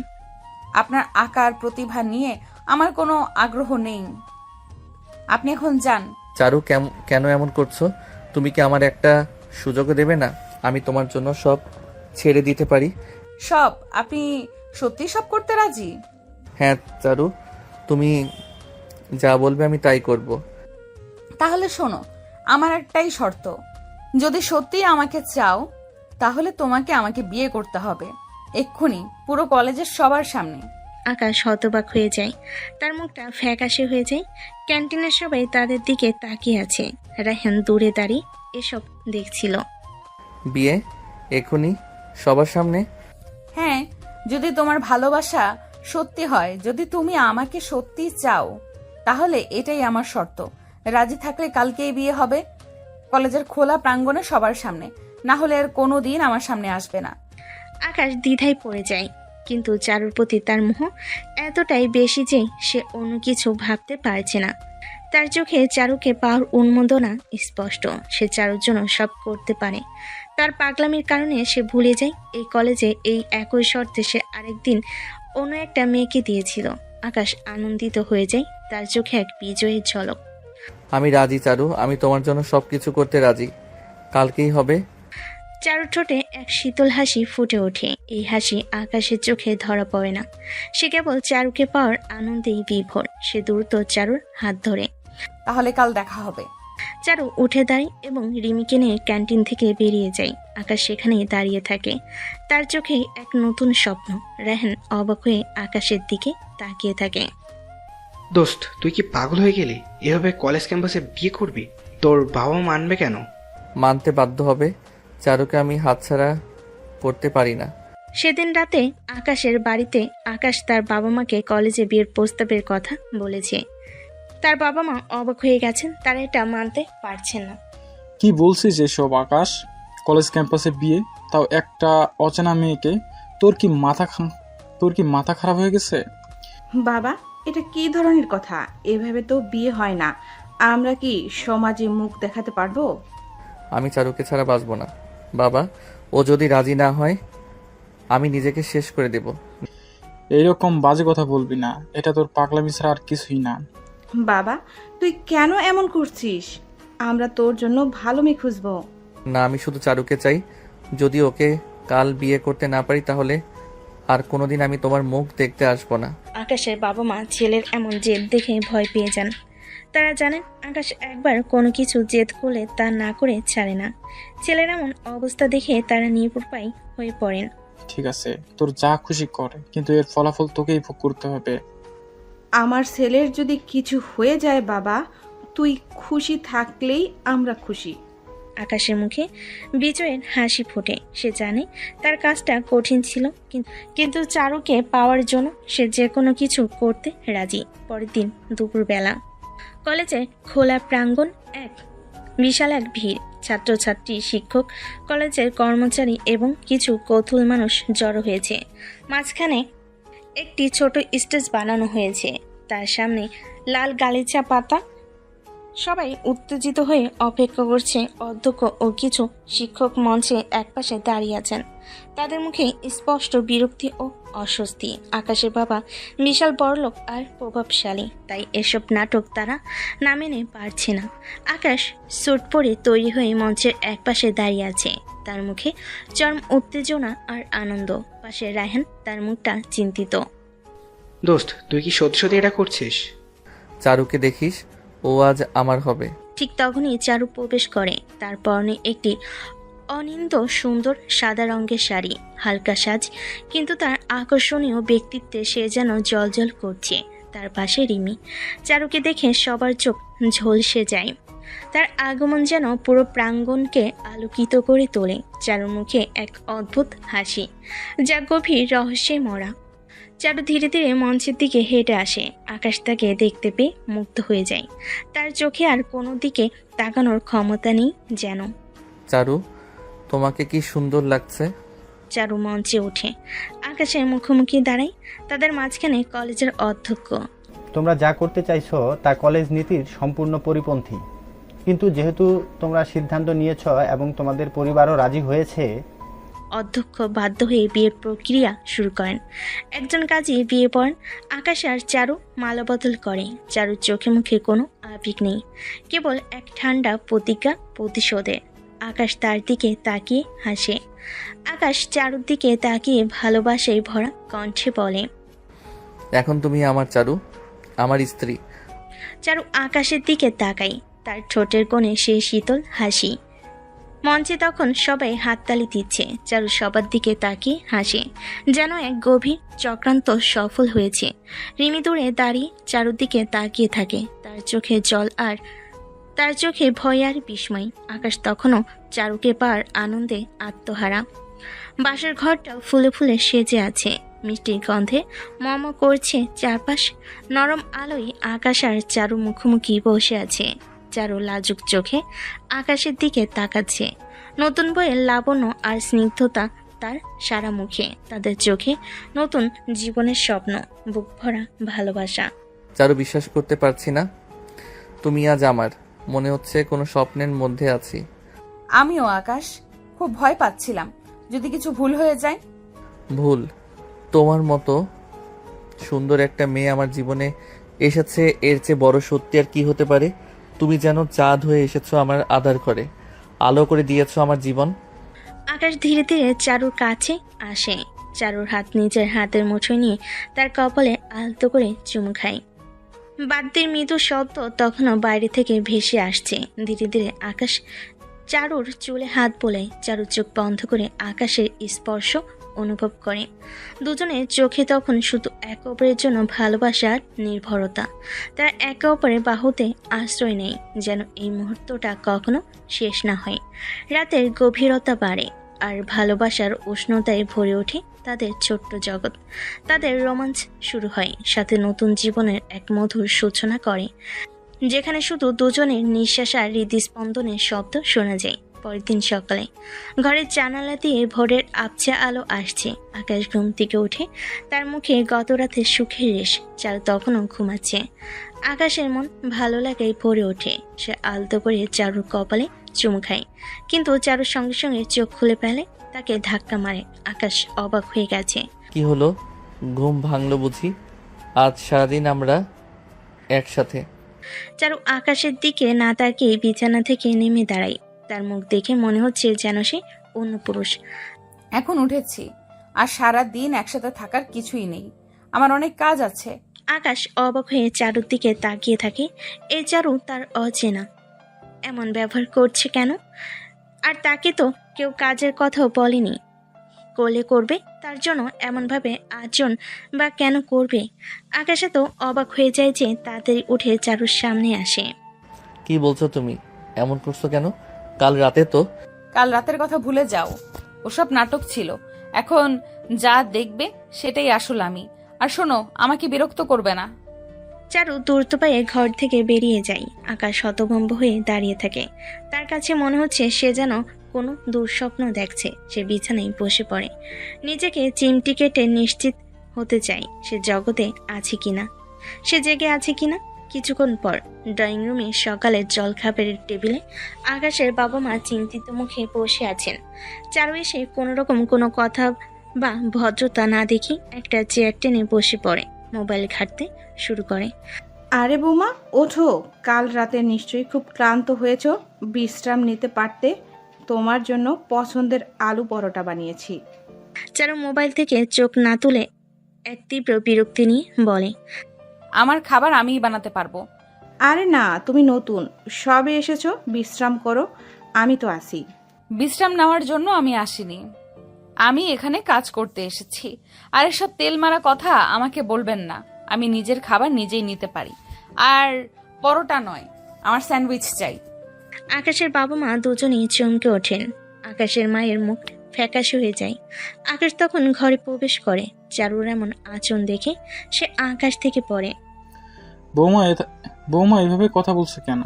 আপনার আঁকার প্রতিভা নিয়ে আমার কোনো আগ্রহ নেই, আপনি এখন যান। চারু কেন এমন করছো? তুমি কি আমার একটা সুযোগ দেবে না? আমি তোমার জন্য সব ছেড়ে দিতে পারি। সব? আপনি সত্যি সব করতে রাজি? হ্যাঁ চারু, তুমি যা বলবে আমি তাই করব। তাহলে শোনো, আমার একটাই শর্ত। যদি সত্যি আমাকে চাও তাহলে তোমাকে আমাকে বিয়ে করতে হবে, এক্ষুনি, পুরো কলেজের সবার সামনে। আকাশ হতবাক হয়ে যায়। তার মুখটা ফ্যাকাশে হয়ে যায়। ক্যান্টিনের সবাই তাদের দিকে তাকিয়ে আছে। রায়হান দূরে দাঁড়িয়ে এসব দেখছিল। বিয়ে এক্ষুনি সবার সামনে? হ্যাঁ, যদি তোমার ভালোবাসা সত্যি হয়, যদি তুমি আমাকে সত্যি চাও, তাহলে এটাই আমার শর্ত। রাজি থাকলে কালকেই বিয়ে হবে, কলেজের খোলা প্রাঙ্গণে সবার সামনে। না হলে আর কোনো দিন আমার সামনে আসবে না। আকাশ দ্বিধায় পড়ে যায়, কিন্তু চারুর প্রতি তার মোহ এতটাই বেশি যে সে অন্য কিছু ভাবতে পারছে না। তার চোখে চারুকে পাওয়ার উন্মাদনা স্পষ্ট। সে চারুর জন্য সব করতে পারে। তার পাগলামির কারণে সে ভুলে যায় এই কলেজে এই একই শর্তে সে আরেকদিন অন্য একটা মেয়েকে দিয়েছিল। আকাশ আনন্দিত হয়ে যায়। তার চোখে এক বিজয়ের ঝলক। আমি রাজি চারু, আমি তোমার জন্য সবকিছু করতে রাজি। কালকেই হবে। চারুর ঠোঁটে এক শীতল হাসি ফুটে ওঠে। এই হাসি আকাশের চোখে ধরা পড়ে না। সে কেবল চারুকে পাওয়ার আনন্দেই বিভোর। সে দ্রুত চারুর হাত ধরে। তাহলে কাল দেখা হবে। চারু উঠে দাঁড়ায় এবং রিমিকে নিয়ে ক্যান্টিন থেকে বেরিয়ে যায়। আকাশ সেখানেই দাঁড়িয়ে থাকে। তার চোখে এক নতুন স্বপ্ন। রায়হান অবাক হয়ে আকাশের দিকে তাকিয়ে থাকে। দোস্ত, তুই কি পাগল হয়ে গেলি? এভাবে কলেজ ক্যাম্পাসে বিয়ে করবি? তোর বাবা মানবে কেন? মানতে বাধ্য হবে। চারুকে আমি হাতছাড়া করতে পারি না। সেদিন রাতে আকাশের বাড়িতে আকাশ তার বাবা মাকে কলেজে বিয়ের প্রস্তাবের কথা বলেছে। তার বাবা মা অবাক হয়ে গেছেন। তারা এটা মানতে পারছেন না। কি বলছিস এসব আকাশ? কলেজ ক্যাম্পাসে বিয়ে, তাও একটা অচেনা মেয়েকে? তোর কি মাথা খারাপ হয়ে গেছে? বাবা, এটা কি ধরনের কথা? এভাবে তো বিয়ে হয় না। আমরা কি সমাজে মুখ দেখাতে পারবো? আমি চারুকে ছাড়া বাঁচবো না বাবা। ও যদি রাজি না হয় আমি নিজেকে শেষ করে দেব। এইরকম বাজে কথা বলবি না। এটা তোর পাগলামি ছাড়া আর কিছুই না। বাবা, তুই কেন এমন করছিস? আমরা তোর জন্য ভালো মেয়ে খুঁজবো। না, আমি শুধু চারুকে চাই। যদি ওকে কাল বিয়ে করতে না পারি তাহলে আর কোনোদিন আমি তোমার মুখ দেখতে আসবো না। আকাশের বাবা মা ছেলের এমন জেদ দেখে ভয় পেয়ে যান। তারা জানেন আকাশ একবার কোনো কিছু জেদ করলে তা না করে ছাড়ে না। ছেলের এমন অবস্থা দেখে তারা নিরুপায় হয়ে পড়েন। ঠিক আছে, তোর যা খুশি কর, কিন্তু এর ফলাফল তোকেই ভোগ করতে হবে। আমার ছেলের যদি কিছু হয়ে যায় বাবা, তুই খুশি থাকলেই আমরা খুশি। আকাশের মুখে বিজয়ের হাসি ফোটে। সে জানে তার কাজটা কঠিন ছিল, কিন্তু চারুকে পাওয়ার জন্য সে যে কোনো কিছু করতে রাজি। পরের দিন দুপুরবেলা কলেজে খোলা প্রাঙ্গণ, বিশাল এক ভিড়। ছাত্রছাত্রী, শিক্ষক, কলেজের কর্মচারী এবং কিছু কৌতূহল মানুষ জড়ো হয়েছে। মাঝখানে একটি ছোট স্টেজ বানানো হয়েছে। তার সামনে লাল গালিচা পাতা সবাই উত্তেজিত হয়ে অপেক্ষা করছে। অধ্যক্ষ ও কিছু শিক্ষক মঞ্চে একপাশে দাঁড়িয়ে আছেন। তাদের মুখে স্পষ্ট বিরক্তি ও অস্বস্তি। আকাশের বাবা বিশাল বড়লোক আর প্রভাবশালী, তাই এসব নাটক তারা না মেনে পারছে না। আকাশ স্যুট পরে তৈরি হয়ে মঞ্চের একপাশে দাঁড়িয়ে আছে। তার মুখে চরম উত্তেজনা আর আনন্দ। পাশে রায়হান, তার মুখটা চিন্তিত। দোস্ত, তুই কি সত্যি সত্যি এটা করছিস? চারুকে দেখিস, ও আজ আমার হবে। ঠিক তখনই চারু প্রবেশ করে। তার পরনে একটি অনিন্দ সুন্দর সাদা রঙের শাড়ি, হালকা সাজ, কিন্তু তার আকর্ষণীয় ব্যক্তিত্বে সে যেন জ্বলজ্বল করছে। তার পাশে রিমি। চারুকে দেখে সবার চোখ ঝলসে যায়। তার আগমন যেন পুরো প্রাঙ্গণকে আলোকিত করে তোলে। চারুর মুখে এক অদ্ভুত হাসি, যা গভীর রহস্যে মরা। চারু ধীরে ধীরে মঞ্চের দিকে হেঁটে আসে। আকাশ তাকে দেখতে পেয়ে মুগ্ধ হয়ে যায়। তার চোখে আর কোনো দিকে তাকানোর ক্ষমতা নেই যেন। চারু, তোমাকে কি সুন্দর লাগছে। চারু মঞ্চে ওঠে। আকাশের মুখোমুখি দাঁড়ায়। তাদের মাঝখানে কলেজের অধ্যক্ষ। তোমরা যা করতে চাইছো তা কলেজ নীতির সম্পূর্ণ পরিপন্থী, কিন্তু যেহেতু তোমরা সিদ্ধান্ত নিয়েছ এবং তোমাদের পরিবারও রাজি হয়েছে। অধ্যক্ষ বাধ্য হয়ে বিয়ের প্রক্রিয়া শুরু করেন। একজন কাজী বিয়ে পড়েন। আকাশ আর চারু মালাবদল করে। চারুর চোখে মুখে কোনো আবেগ নেই, কেবল এক ঠান্ডা প্রতিজ্ঞা প্রতিশোধের। আকাশ তার দিকে তাকিয়ে হাসে। আকাশ চারুর দিকে তাকিয়ে ভালোবাসায় ভরা কণ্ঠে বলে, এখন তুমি আমার চারু, আমার স্ত্রী। চারু আকাশের দিকে তাকাই। তার ঠোঁটের কোণে সেই শীতল হাসি। মঞ্চে তখন সবাই হাততালি দিচ্ছে। চারু সবার দিকে তাকিয়ে হাসে, যেন এক গভীর চক্রান্ত সফল হয়েছে। রিমি দূরে দাঁড়িয়ে চারুর দিকে তাকিয়ে থাকে। তার চোখে জল আর তার চোখে ভয় আর বিস্ময়। আকাশ তখনও চারুকে পার আনন্দে আত্মহারা। বাসের ঘরটা ফুলে ফুলে সেজে আছে। মিষ্টির গন্ধে মম করছে চারপাশ। নরম আলোয় আকাশ আর চারু মুখোমুখি বসে আছে। চারু লাজুক চোখে আকাশের দিকে তাকাচ্ছে। নতুন বইয়ের লাবণ্য আর স্নিগ্ধতা তার সারা মুখে। তাদের চোখে নতুন জীবনের স্বপ্ন, বুক ভরা ভালোবাসা। চারু, বিশ্বাস করতে পারছি না তুমি আজ আমার। মনে হচ্ছে কোনো স্বপ্নের মধ্যে আছি। আমিও আকাশ, খুব ভয় পাচ্ছিলাম যদি কিছু ভুল হয়ে যায়। ভুল? তোমার মতো সুন্দর একটা মেয়ে আমার জীবনে এসেছে, এর চেয়ে বড় সত্যি আর কি হতে পারে। তুমি যেন চাঁদ হয়ে এসেছো আমার আধার ঘরে, আলো করে দিয়েছো আমার জীবন। আকাশ ধীরে ধীরে চারুর কাছে আসে। চারুর হাত নিজের হাতের মুঠোয় নিয়ে তার কপালে আলতো করে চুমু খায়। বাদ্যের মৃদু শব্দ তখনও বাইরে থেকে ভেসে আসছে। ধীরে ধীরে আকাশ চারুর চুলে হাত বোলায়। চারুর চোখ বন্ধ করে আকাশের স্পর্শ অনুভব করে। দুজনের চোখে তখন শুধু একে অপরের জন্য ভালোবাসা আর নির্ভরতা। তারা একে অপরের বাহুতে আশ্রয় নেয়, যেন এই মুহূর্তটা কখনো শেষ না হয়। রাতের গভীরতা বাড়ে আর ভালোবাসার উষ্ণতায় ভরে ওঠে তাদের ছোট্ট জগৎ। তাদের রোমাঞ্চ শুরু হয়, সাথে নতুন জীবনের এক মধুর সূচনা করে, যেখানে শুধু দুজনের নিঃশ্বাস আর হৃদস্পন্দনের শব্দ শোনা যায়। পরের দিন সকালে ঘরের জানালা দিয়ে ভোরের আবছা আলো আসছে। আকাশ ঘুম থেকে উঠে। তার মুখে গত রাতের সুখের রেশ। চারু তখনও ঘুমাচ্ছে। আকাশের মন ভালো লাগায় ভরে ওঠে। সে আলতো করে চারুর কপালে চুমু খায়, কিন্তু চারুর সঙ্গে সঙ্গে চোখ খুলে ফেলে। তাকে ধাক্কা মারে। আকাশ অবাক হয়ে গেছে। কি হলো? ঘুম ভাঙলো বুঝি? আজ সারাদিন আমরা একসাথে। চারু আকাশের দিকে না তাকিয়ে বিছানা থেকে নেমে দাঁড়ায়। তার মুখ দেখে মনে হচ্ছে যেন সে অন্য পুরুষ। এখন উঠেছি, আর সারা দিন একসাথে থাকার কিছুই নেই। আমার অনেক কাজ আছে। আকাশ অবাক হয়ে চারুর দিকে তাকিয়ে থাকে। এই চারু তার অচেনা, এমন ব্যবহার করছে কেন? আর তাকে তো কেউ কাজের কথাও বলেনি। করলে করবে, তার জন্য এমনভাবে আচরণ বা কেন করবে? আকাশে তো অবাক হয়ে যায় যে তাড়াতাড়ি উঠে চারুর সামনে আসে। কি বলছো তুমি? এমন করছো কেন? কাল রাতে তো। কাল রাতের কথা ভুলে যাও, ওসব নাটক ছিল। এখন যা দেখবে সেটাই আসল আমি। আর শোনো, আমাকে বিরক্ত করবে না। চারু দ্রুত পায়ে ঘর থেকে বেরিয়ে যায়। আকাশ হতভম্ব হয়ে দাঁড়িয়ে থাকে। তার কাছে মনে হচ্ছে সে যেন কোনো দুঃস্বপ্ন দেখছে। সে বিছানায় বসে পড়ে। নিজেকে চিমটি কেটে নিশ্চিত হতে চায় সে জগতে আছে কিনা, সে জেগে আছে কিনা। কিছুক্ষণ পর ড্রয়িং রুমে সকালের জলখাবারের টেবিলে আকাশের বাবা মা চিন্তিত মুখে বসে আছেন। চারু এসে কোনোরকম কোনো কথা বা ভদ্রতা না দেখি একটা চেয়ার টেনে বসে পড়ে, মোবাইল ঘাঁটতে শুরু করে। আরে বৌমা, ওঠো। কাল রাতে নিশ্চয়ই খুব ক্লান্ত হয়েছ, বিশ্রাম নিতে পারতে। তোমার জন্য পছন্দের আলু পরোটা বানিয়েছি। চারু মোবাইল থেকে চোখ না তুলে এক তীব্র বিরক্তি নিয়ে বলে, আমার খাবার আমিই বানাতে পারবো। আরে না, তুমি নতুন, সবে এসেছো, বিশ্রাম করো, আমি তো আসি। বিশ্রাম নেওয়ার জন্য আমি আসিনি, আমি এখানে কাজ করতে এসেছি। আর এসব তেল মারা কথা আমাকে বলবেন না। আমি নিজের খাবার নিজেই নিতে পারি। আর পরোটা নয়, আমার স্যান্ডউইচ চাই। আকাশের বাবা মা দুজনেই চমকে ওঠেন। আকাশের মায়ের মুখ ফ্যাকাশে হয়ে যায়। আকাশ তখন ঘরে প্রবেশ করে। চারুর এমন আচরণ দেখে সে আকাশ থেকে পড়ে। বৌমা এভাবে কথা বলছো কেন?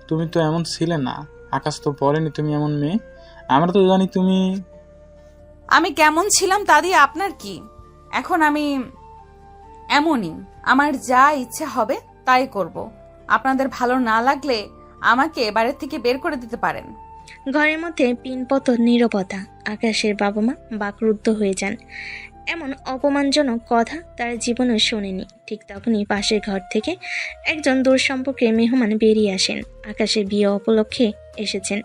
তুমি তো এমন ছিলে না। আকাশ তো বলেনি তুমি এমন মেয়ে। আমরা তো জানি তুমি। আমি কেমন ছিলাম তা দিয়ে আপনার কি? এখন আমি এমনই, আমার যা ইচ্ছে হবে তাই করব। আপনাদের ভালো না লাগলে আমাকে বাড়ির থেকে বের করে দিতে পারেন। ঘরের মধ্যে পিনপত নীরবতা। আকাশের বাবা মা বাকরুদ্ধ হয়ে যান। এমন অপমানজনক কথা তারা জীবনে শোনেনি। ঠিক তখনই পাশের ঘর থেকে একজন দূর সম্পর্কে মেহমান বেরিয়ে আসেন। আকাশের বিয়ে উপলক্ষে এসেছেন,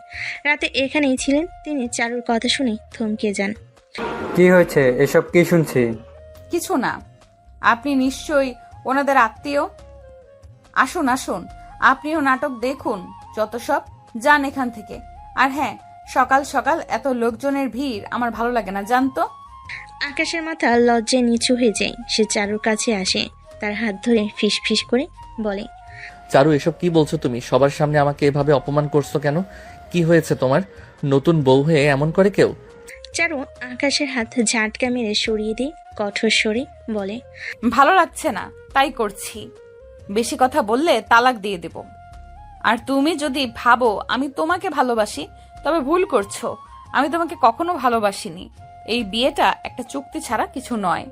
রাতে এখানেই ছিলেন। তিনি চারুর কথা শুনে থমকে যান। কি হয়েছে? এসব কি শুনছি? কিছু না, আপনি নিশ্চয়ই ওনাদের আত্মীয়। আসুন আসুন, আপনিও নাটক দেখুন, যত সব যান এখান থেকে। আর হ্যাঁ, সকাল সকাল এত লোকজনের ভিড় আমার ভালো লাগে না, জানতো। আকাশের মাথা লজ্জায় নিচু হয়ে যায়। সে চারুর কাছে আসে, তার হাত ধরে ফিস ফিস করে বলে, চারু, এসব কি বলছো তুমি? সবার সামনে আমাকে এভাবে অপমান করছো কেন? কি হয়েছে তোমার? নতুন বউ হয়ে এমন করে কেউ? চারু আকাশের হাত ঝাটকা মেরে সরিয়ে দিয়ে কঠোর স্বরে বলে, ভালো লাগছে না তাই করছি। বেশি কথা বললে তালাক দিয়ে দেব। আর তুমি যদি ভাবো আমি তোমাকে ভালোবাসি তবে ভুল করছো। আমি তোমাকে কখনো ভালোবাসিনি। এই বিয়েটা একটা চুক্তি ছাড়া কিছু নয়।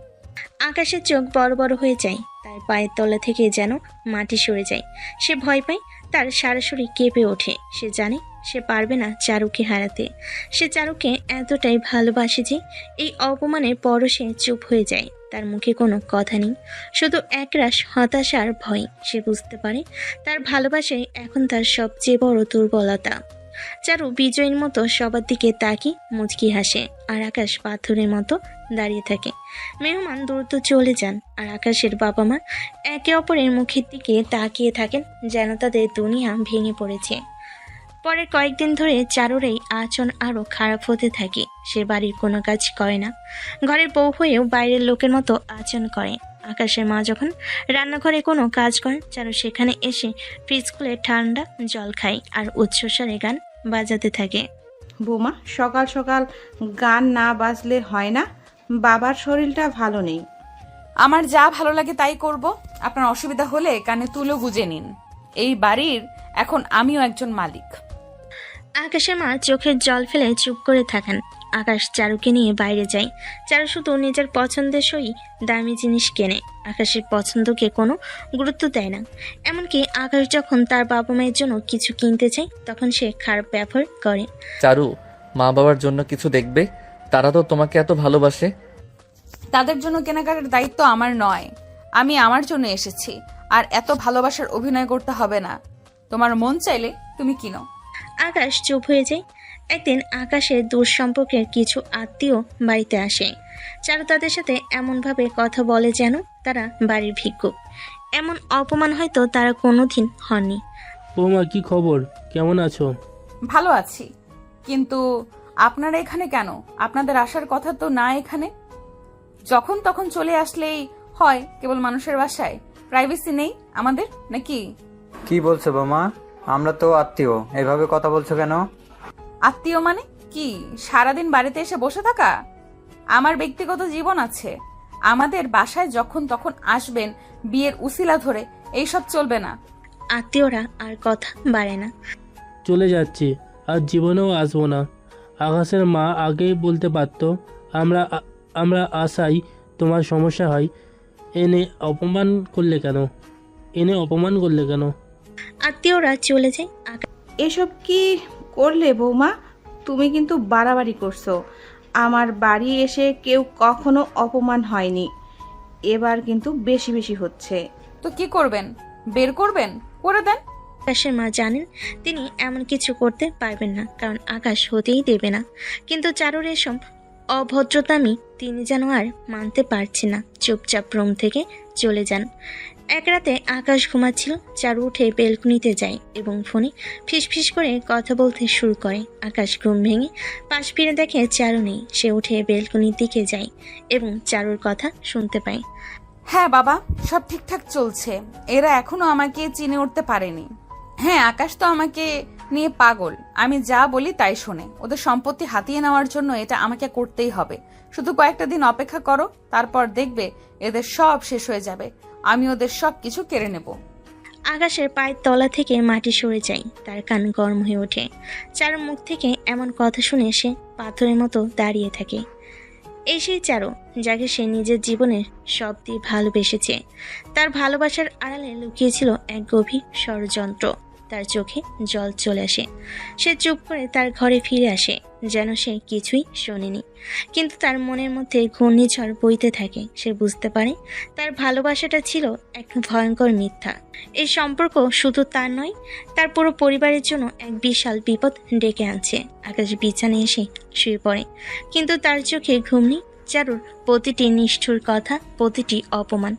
আকাশের চোখ বড় বড় হয়ে যায়। তার পায়ের তলা থেকে যেন মাটি সরে যায়। সে ভয় পায়, তার সারা শরীর কেঁপে ওঠে। সে জানে সে পারবে না চারুকে হারাতে। সে চারুকে এতটাই ভালোবাসে যে এই অপমানের পরও সে চুপ হয়ে যায়। তার মুখে কোনো কথা নেই, শুধু একরাশ হতাশার ভয়। সে বুঝতে পারে তার ভালোবাসাই এখন তার সবচেয়ে বড় দুর্বলতা। চারু বিজয়ীর মতো সবার দিকে তাকিয়ে মুচকি হাসে, আর আকাশ পাথরের মতো দাঁড়িয়ে থাকে। মেহমান দ্রুত চলে যান, আর আকাশের বাবা মা একে অপরের মুখের দিকে তাকিয়ে থাকেন যেন তাদের দুনিয়া ভেঙে পড়েছে। পরের কয়েকদিন ধরে চারুর এই আচরণ আরও খারাপ হতে থাকে। সে বাড়ির কোনো কাজ করে না, ঘরের বউ হয়েও বাইরের লোকের মতো আচরণ করে। আকাশের মা যখন রান্নাঘরে কোনো কাজ করেন, চারু সেখানে এসে ফ্রিজ খুলে ঠান্ডা জল খায় আর উচ্চস্বরে গান বাজাতে থাকে। বৌমা, সকাল সকাল গান না বাজলে হয় না, বাবার শরীরটা ভালো নেই। আমার যা ভালো লাগে তাই করব। আপনার অসুবিধা হলে কানে তুলো গুজে নিন। এই বাড়ির এখন আমিও একজন মালিক। আকাশের মা চোখের জল ফেলে চুপ করে থাকেন। আকাশ চারুকে নিয়ে বাইরে যায়। চারু শুধু নিজের পছন্দের সই দামি জিনিস কেনে, আকাশের পছন্দকে কোনো গুরুত্ব দেয় না। এমনকি আকাশ যখন তার বাবা মায়ের জন্য কিছু কিনতে চায় তখন সে খারাপ ব্যবহার করে। চারু, মা বাবার জন্য কিছু দেখবে, তারা তো তোমাকে এত ভালোবাসে। তাদের জন্য কেনাকাটার দায়িত্ব আমার নয়। আমি আমার জন্য এসেছি, আর এত ভালোবাসার অভিনয় করতে হবে না। তোমার মন চাইলে তুমি কিনো। আকাশ চুপ হয়ে যায়। একদিন আকাশের দূর সম্পর্কের কিছু আত্মীয় বাড়িতে আসে। চারু তাদের সাথে এমনভাবে কথা বলে যেন তারা বাড়ির ভিক্ষুক। এমন অপমান হয়তো তারা কোনোদিন হননি। বৌমা, কি খবর? কেমন আছো? ভালো আছি, কিন্তু আপনারা এখানে কেন? আপনাদের আসার কথা তো না এখানে। যখন তখন চলে আসলেই হয় কেবল মানুষের বাসায়। প্রাইভেসি নেই আমাদের নাকি? কি বলছো বৌমা? আমরা তো আত্মীয়, এভাবে কথা বলছো কেন? আত্মীয় মানে কি? সারাদিন বাড়িতে এসে বসে থাকা? আমার ব্যক্তিগত জীবন আছে। আমাদের বাসায় যখন তখন আসবেন বিয়ের উসিলা ধরে, এইসব চলবে না। আত্মীয়রা আর কথা বাড়ে না। চলে যাচ্ছি, আর জীবনেও আসবো না। আকাশের মা আগেই বলতে পারতো। আমরা আশাই তোমার সমস্যা হয়, এনে অপমান করলে কেন? এনে অপমান করলে কেন? আত্মীয়রা চলে যায়। এসব কি করলে বৌমা? তুমি কিন্তু বাড়াবাড়ি করছো। আমার বাড়ি এসে কেউ কখনো অপমান হয়নি, এবার কিন্তু বেশি বেশি হচ্ছে। তো কি করবেন? বের করবেন? করে দেন। আকাশের মা জানেন তিনি এমন কিছু করতে পারবেন না, কারণ আকাশ হতেই দেবে না। কিন্তু চারুর এসব অভদ্রতামি তিনি যেন আর মানতে পারছেন না। চুপচাপ রুম থেকে চলে যান। এক রাতে আকাশ ঘুমাচ্ছিল। চারু উঠে বেলকুনিতে যায় এবং ফোনে ফিসফিস করে কথা বলতে শুরু করে। আকাশ ঘুম ভেঙে পাশ ফিরে দেখে চারু নেই। সে উঠে বেলকুনির দিকে যায় এবং চারুর কথা শুনতে পায়। হ্যাঁ বাবা, সব ঠিকঠাক চলছে। এরা এখনো আমাকে চিনে উঠতে পারেনি। হ্যাঁ, আকাশ তো আমাকে নিয়ে পাগল। আমি যা বলি তাই শোনে। ওদের সম্পত্তি হাতিয়ে নেওয়ার জন্য এটা আমাকে করতেই হবে। শুধু কয়েকটা দিন অপেক্ষা করো, তারপর দেখবে এদের সব শেষ হয়ে যাবে। আমি ওদের সব কিছু কেড়ে নেব। আকাশের পায়ের তলা থেকে মাটি সরে যায়। তার কান গরম হয়ে ওঠে। চারুর মুখ থেকে এমন কথা শুনে সে পাথরের মতো দাঁড়িয়ে থাকে। এই সেই চারু যাকে সে নিজের জীবনের সব দিয়ে ভালোবেসেছে। তার ভালোবাসার আড়ালে লুকিয়েছিল এক গভীর ষড়যন্ত্র। তার চোখে জল চলে আসে। সে চুপ করে তার ঘরে ফিরে আসে, যেন সে কিছুই শোনেনি। কিন্তু তার মনের মধ্যে ঘূর্ণিঝড় বইতে থাকে। সে বুঝতে পারে তার ভালোবাসাটা ছিল এক ভয়ঙ্কর মিথ্যা। এই সম্পর্ক শুধু তার নয়, তার পুরো পরিবারের জন্য এক বিশাল বিপদ ডেকে আনছে। আকাশ বিছানায় এসে শুয়ে পড়ে, কিন্তু তার চোখে ঘুম নেই। চারুর প্রতিটি নিষ্ঠুর কথা, প্রতিটি অপমান,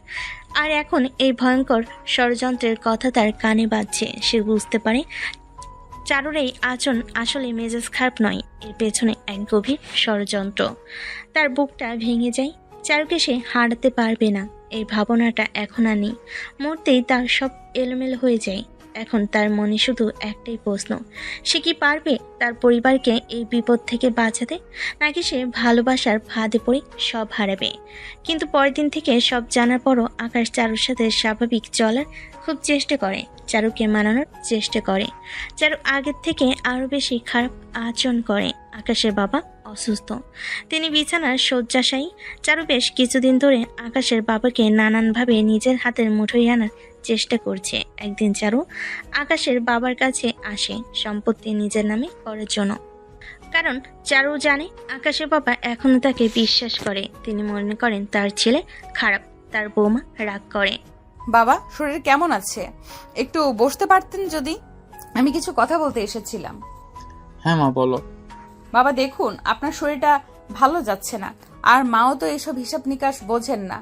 আর এখন এই ভয়ঙ্কর ষড়যন্ত্রের কথা তার কানে বাজছে। সে বুঝতে পারে চারুর এই আচরণ আসলে মেজাজ খারাপ নয়, এর পেছনে এক গভীর ষড়যন্ত্র। তার বুকটা ভেঙে যায়। চারুকে সে হারাতে পারবে না, এই ভাবনাটা এখন আর নেই। মুহূর্তেই তার সব এলোমেলো হয়ে যায়। এখন তার মনে শুধু একটাই প্রশ্ন, সে কি পারবে তার পরিবারকে এই বিপদ থেকে বাঁচাতে, নাকি সে ভালোবাসার ফাঁদে পড়ে সব হারাবে। কিন্তু পরের দিন থেকে সব জানার পরও আকাশ চারুর সাথে স্বাভাবিক চলার খুব চেষ্টা করে, চারুকে মানানোর চেষ্টা করে। চারু আগের থেকে আরও বেশি খারাপ আচরণ করে। আকাশের বাবা অসুস্থ, তিনি বিছানার শয্যাশায়ী। চারু বেশ কিছুদিন ধরে আকাশের বাবাকে নানানভাবে নিজের হাতের মুঠোয় আনার চেষ্টা করছে। একদিন চারু আকাশের বাবার কাছে আসে সম্পত্তি নিজের নামে করার জন্য, কারণ চারু জানে আকাশের বাবা এখনো তাকে বিশ্বাস করে। তিনি মনে করেন তার ছেলে খারাপ, তার বৌমা রাগ করে। বাবা, শরীর কেমন আছে? একটু বসতে পারতেন যদি। আমি কিছু কথা বলতে এসেছিলাম। হ্যাঁ মা, বলো। বাবা দেখুন, আপনার শরীরটা ভালো যাচ্ছে না, আর মাও তো এসব হিসাব নিকাশ বোঝেন না।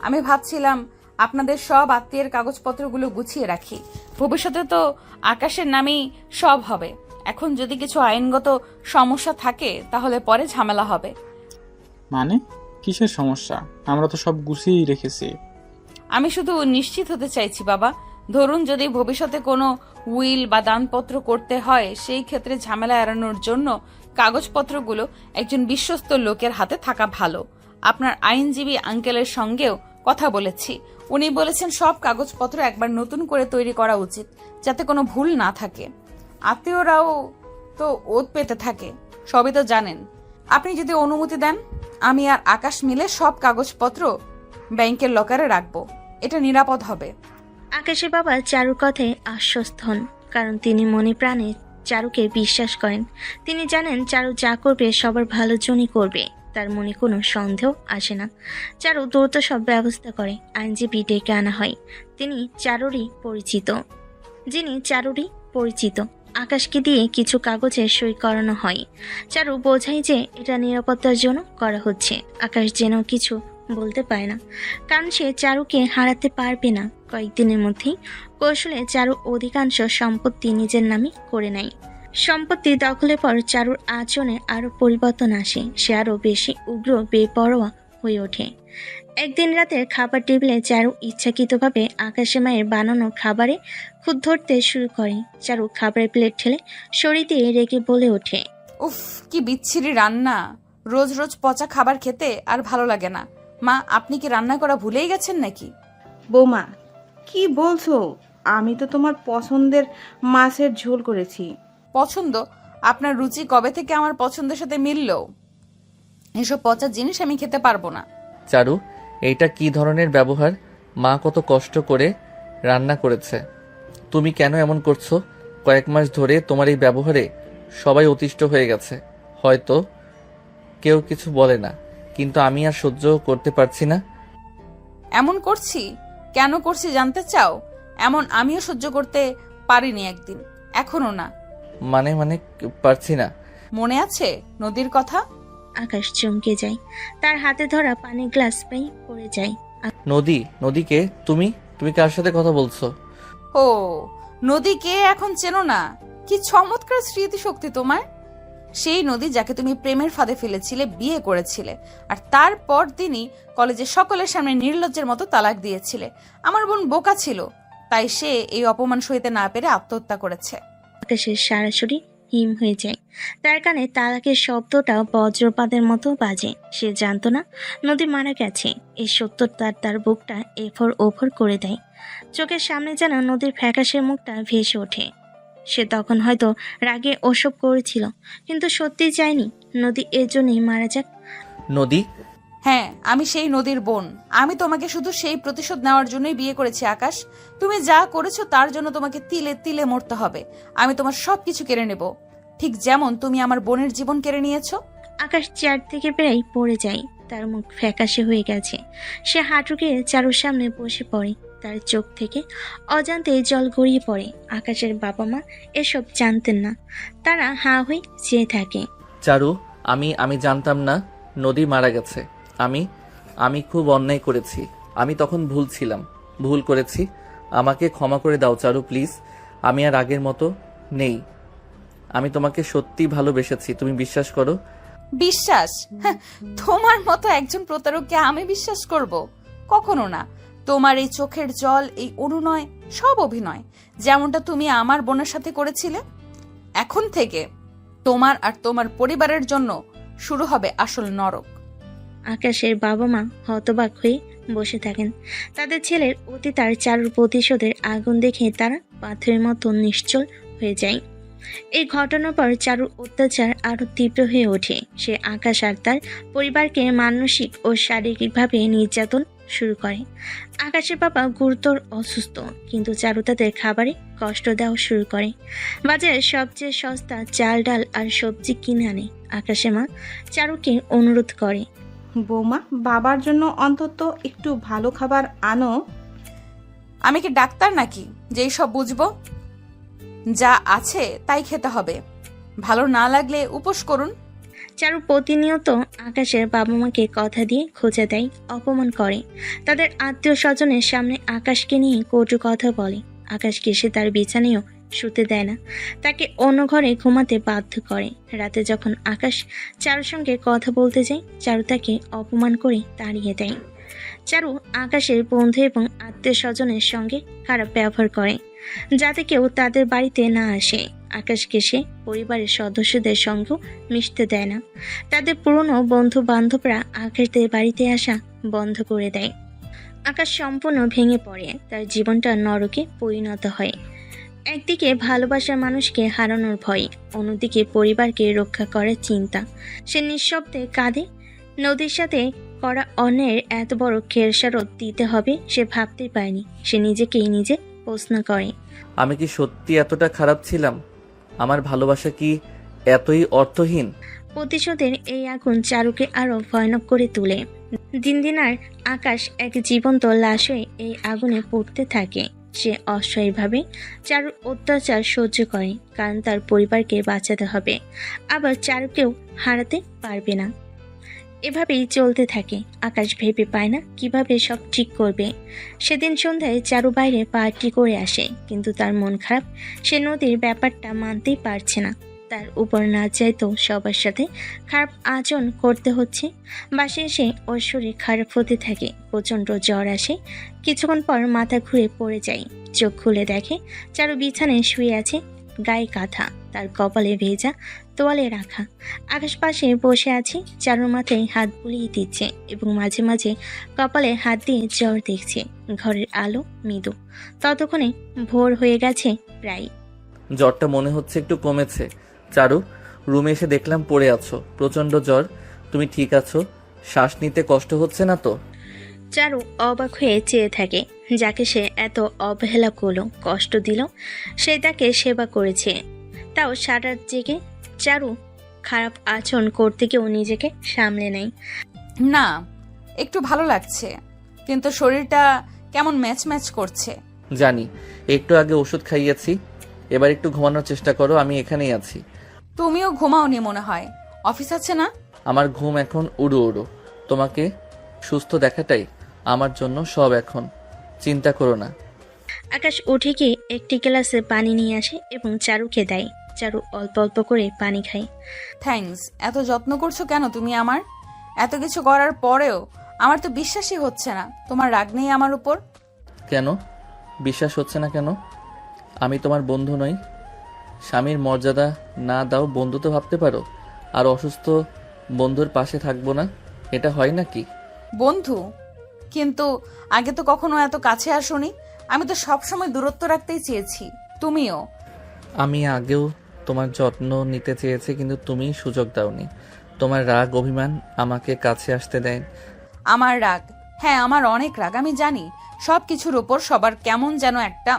আমি ভাবছিলাম আপনাদের সব আত্মীয়ের কাগজপত্রগুলো গুছিয়ে রাখি। ভবিষ্যতে তো আকাশের নামেই সব হবে। এখন যদি কিছু আইনগত সমস্যা থাকে তাহলে পরে ঝামেলা হবে। মানে কিসের সমস্যা? আমরা তো সব গুছিয়েই রেখেছি। আমি শুধু নিশ্চিত হতে চাইছি বাবা। ধরুন যদি ভবিষ্যতে কোনো উইল বা দানপত্র করতে হয়, সেই ক্ষেত্রে ঝামেলা এড়ানোর জন্য কাগজপত্রগুলো একজন বিশ্বস্ত লোকের হাতে থাকা ভালো। আপনার আইনজীবী আঙ্কেলের সঙ্গেও কথা বলেছি। উনি বলেছেন সব কাগজপত্র একবার নতুন করে তৈরি করা উচিত, যাতে কোনো ভুল না থাকে। আত্মীয়রাও তো ওত পেতে থাকে, সবই তো জানেন। আপনি যদি অনুমতি দেন, আমি আর আকাশ মিলে সব কাগজপত্র ব্যাংকের লকারে রাখবো। এটা নিরাপদ হবে। আকাশের বাবা চারুর কথায় আশ্বস্ত হন, কারণ তিনি মনে প্রাণে চারুকে বিশ্বাস করেন। তিনি জানেন চারু যা করবে সবার ভালোর জন্যই করবে, তার মনে কোনো সন্দেহ আসে না। চারু দ্রুত সব ব্যবস্থা করে। আইনজীবী ডেকে আনা হয়, যিনি চারুরই পরিচিত। আকাশকে দিয়ে কিছু কাগজে সই করানো হয়। চারু বোঝায় যে এটা নিরাপত্তার জন্য করা হচ্ছে। আকাশ যেন কিছু বলতে পারে না, কারণ সে চারুকে হারাতে পারবে না। কয়েকদিনের মধ্যেই কৌশলে চারু অধিকাংশ সম্পত্তি নিজের নামে করে নেয়। সম্পত্তি দখলের পর চারুর আচরণে আরো পরিবর্তন আসে। সে আরো বেশি উগ্র, বেপরোয়া হয়ে ওঠে। একদিন রাতের খাবার টেবিলে চারু ইচ্ছাকৃতভাবে আকাশে মায়ের বানানো খাবারে খুঁত ধরতে শুরু করে। চারু খাবারের প্লেট ঠেলে সরিয়ে দিয়ে রেগে বলে ওঠে, উফ, কি বিচ্ছিরি রান্না! রোজ রোজ পচা খাবার খেতে আর ভালো লাগে না। মা, আপনি কি রান্না করা ভুলেই গেছেন নাকি? বৌমা, কি বলছো? আমি তো তোমার পছন্দের মাছের ঝোল করেছি। পছন্দ? আপনার রুচি কবে থেকে আমার পছন্দের সাথে মিলল? এসব পচা জিনিস আমি খেতে পারবো না। চারু, এইটা কি ধরনের ব্যবহার? মা কত কষ্ট করে রান্না করেছে। তুমি কেন এমন করছো? কয়েক মাস ধরে তোমার এই ব্যবহারে সবাই অতিষ্ঠ হয়ে গেছে। হয়তো কেউ কিছু বলে না, কিন্তু আমি আর সহ্য করতে পারছি না। এমন করছি কেন করছি জানতে চাও? এমন আমিও সহ্য করতে পারিনি একদিন, এখনো না। মানে পারছি না। মনে আছে নদীর কথা? আকাশ চমকে যায়, তার হাতে ধরা পানির গ্লাস পাই পড়ে যায়। নদীকে তুমি কার সাথে কথা বলছো? ও, নদীকে এখন চেনো না? কি চমৎকার স্মৃতিশক্তি তোমার! সেই নদী যাকে তুমি প্রেমের ফাঁদে ফেলেছিলে, বিয়ে করেছিলে, আর তারপর দিনই কলেজে সকলের সামনে নির্লজ্জের মতো তালাক দিয়েছিলে। আমার বোন বোকা ছিল, তাই সে এই অপমান সইতে না পেরে আত্মহত্যা করেছে। আকাশের সারা শরীর হিম হয়ে যায়, তার কানে তালাকের শব্দটা বজ্রপাতের মতো বাজে। সে জানতো না নদী মারা গেছে। এই সত্যটা তার বুকটা এফর ওফর করে দেয়। চোখের সামনে যেন নদীর ফ্যাকাশে মুখটা ভেসে ওঠে। সে তখন হয়তো রাগে ওসব করেছিল, কিন্তু সত্যি চায়নি নদী এর জন্যই মারা যাক। নদী? হ্যাঁ, আমি সেই নদীর বোন। আমি তোমাকে শুধু সেই প্রতিশোধ নেওয়ার জন্যই বিয়ে করেছি আকাশ। তুমি যা করেছো তার জন্য তোমাকে তিলে তিলে মরতে হবে। আমি তোমার সবকিছু কেড়ে নেব, ঠিক যেমন তুমি আমার বোনের জীবন কেড়ে নিয়েছো। আকাশ চেয়ার থেকে প্রায় পড়ে যায়, তার মুখ ফ্যাকাশে হয়ে গেছে। সে হাঁটুকে চারুর সামনে বসে পড়ে, তার চোখ থেকে অজান্তে জল গড়িয়ে পড়ে। আকাশের বাবা মা এসব জানতেন না, তারা হাঁ হয়ে চেয়ে থাকে। চারু, আমি জানতাম না নদী মারা গেছে। আমি খুব অন্যায় করেছি। আমি তখন ভুল করেছি। আমাকে ক্ষমা করে দাও চারু, প্লিজ। আমি আর আগের মতো নেই। আমি তোমাকে সত্যি ভালোবেসেছি, তুমি বিশ্বাস করো। বিশ্বাস? হ্যাঁ, তোমার মতো একজন প্রতারককে আমি বিশ্বাস করব? কখনো না। তোমার এই চোখের জল, এই অনুনয় সব অভিনয়, যেমনটা তুমি আমার বোনের সাথে করেছিলে। এখন থেকে তোমার আর তোমার পরিবারের জন্য শুরু হবে আসল নরক। আকাশের বাবা মা হতবাক হয়ে বসে থাকেন। তাদের ছেলের অতীত আর চারুর প্রতিশোধের আগুন দেখে তারা পাথরের মতো নিশ্চল হয়ে যায়। এই ঘটনার পর চারুর অত্যাচার আরো তীব্র হয়ে ওঠে। সে আকাশ আর তার পরিবারকে মানসিক ও শারীরিকভাবে নির্যাতন শুরু করে। আকাশের বাবা গুরুতর অসুস্থ, কিন্তু চারু তাদের খাবারে কষ্ট দেওয়া শুরু করে। বাজারে সবচেয়ে সস্তা চাল ডাল আর সবজি কিনে আনে। আকাশের মা চারুকে অনুরোধ করে, বৌমা, বাবার জন্য অন্তত একটু ভালো খাবার আনো। আমি কি ডাক্তার নাকি যেই সব বুঝবো? যা আছে তাই খেতে হবে, ভালো না লাগলে উপোস করুন। চারু প্রতিনিয়ত আকাশের বাবা মাকে কথা দিয়ে খোঁজা দেয়, অপমান করে। তাদের আত্মীয় স্বজনের সামনে আকাশকে নিয়ে কটু কথা বলে। আকাশকে সে তার বিছানায়ও শুতে দেয় না, তাকে অন্য ঘরে ঘুমাতে বাধ্য করে। রাতে যখন আকাশ চারুর সঙ্গে কথা বলতে যায়, চারু তাকে অপমান করে তাড়িয়ে দেয়। চারু আকাশের বন্ধু এবং আত্মীয় স্বজনের সঙ্গে খারাপ ব্যবহার করে, যাতে কেউ তাদের বাড়িতে না আসে। আকাশকে সে পরিবারের সদস্যদের সঙ্গে মিশতে দেয় না। তাদের পুরনো বন্ধু বান্ধবরা আকাশদের বাড়িতে আসা বন্ধ করে দেয়। আকাশ সম্পূর্ণ ভেঙে পড়ে, তার জীবনটা নরকে পরিণত হয়। একদিকে ভালোবাসার মানুষকে হারানোর ভয়, অন্যদিকে পরিবারকে রক্ষা করার চিন্তা। সে নিঃশব্দে কাঁদে। নদীর সাথে করা অন্যের এত বড় খেরসারত দিতে হবে সে ভাবতেই পারেনি। সে নিজেকেই নিজে প্রশ্ন করে, আমি কি সত্যি এতটা খারাপ ছিলাম? আমার ভালোবাসা কি এতই অর্থহীন? প্রতিশোধের এই আগুন চারুকে আরো ভয়ানক করে তোলে। দিন দিন আর আকাশ এক জীবন্ত লাশ হয়ে এই আগুনে পড়তে থাকে। সে অসহায়ভাবে চারুর অত্যাচার সহ্য করে, কারণ তার পরিবারকে বাঁচাতে হবে, আবার চারুকেও হারাতে পারবে না। এভাবেই চলতে থাকে। আকাশ ভেবে পায় না কিভাবে সব ঠিক করবে। সেদিন সন্ধ্যায় চারু বাইরে পার্টি করে আসে, কিন্তু তার মন খারাপ। সে নদীর ব্যাপারটা মানতেই পারছে না। তার উপর না চাইতেও সবার সাথে খারাপ আচরণ করতে হচ্ছে। বাসে এসে ওর শরীর খারাপ হতে থাকে, প্রচণ্ড জ্বর আসে। কিছুক্ষণ পর মাথা ঘুরে পড়ে যায়। চোখ খুলে দেখে চারু বিছানায় শুয়ে আছে, গায়ে কাঁথা, তার কপালে ভেজা তোয়ালে রাখা। আকাশ পাশে বসে আছে, চারুর মাথায় হাত বুলিয়ে দিচ্ছে এবং মাঝে মাঝে কপালে হাত দিয়ে জ্বর দেখছে। ঘরের আলো মৃদু। ততক্ষণে ভোর হয়ে গেছে প্রায়। জ্বরটা মনে হচ্ছে একটু কমেছে। চারু, রুমে এসে দেখলাম পড়ে আছো, প্রচন্ড জ্বর। তুমি ঠিক আছো? শ্বাস নিতে কষ্ট হচ্ছে না তো? চারু অবাক হয়ে চেয়ে থাকে। যাকে সে এত অবহেলা করলো, কষ্ট দিল, সে তাকে সেবা করেছে, তাও সারা রাত জেগে। চারু খারাপ আচরণ করতে গিয়েও নিজেকে সামলে নেয়। না, একটু ভালো লাগছে, কিন্তু শরীরটা কেমন ম্যাচ ম্যাচ করছে। জানি, একটু আগে ওষুধ খাইয়েছি। এবার একটু ঘুমানোর চেষ্টা করো, আমি এখানেই আছি। তুমিও ঘুমাওনি মনে হয়, অফিস আছে না? আমার ঘুম এখন উড়ো উড়ো। তোমাকে সুস্থ দেখাটাই আমার জন্য সব। এখন চিন্তা করো না। আকাশ উঠে গিয়ে একটি গ্লাসে পানি নিয়ে আসে এবং চারুকে দেয়। চারু অল্প অল্প করে পানি খায়। থ্যাঙ্কস। এত যত্ন করছো কেন তুমি আমার? এত কিছু করার পরেও আমার তো বিশ্বাসই হচ্ছে না তোমার রাগ নেই আমার উপর। কেন বিশ্বাস হচ্ছে না কেন? আমি তোমার বন্ধু নই? স্বামীর মর্যাদা না দাও বন্ধু তো ভাবতে পারো। আর অসুস্থ বন্ধুর পাশে থাকবো না, এটা হয় নাকি? বন্ধু? কিন্তু আগে তো কখনো এত কাছে আসোনি। আমি তো সবসময় দূরত্ব রাখতেই চেয়েছি, তুমিও। আমি আগেও তোমার যত্ন নিতে চেয়েছি, কিন্তু তুমি সুযোগ দাওনি। তোমার রাগ অভিমান আমাকে কাছে আসতে দেয়। আমার রাগ? হ্যাঁ, আমার অনেক রাগ। আমি জানি সব কিছুর ওপর সবার কেমন যেন একটা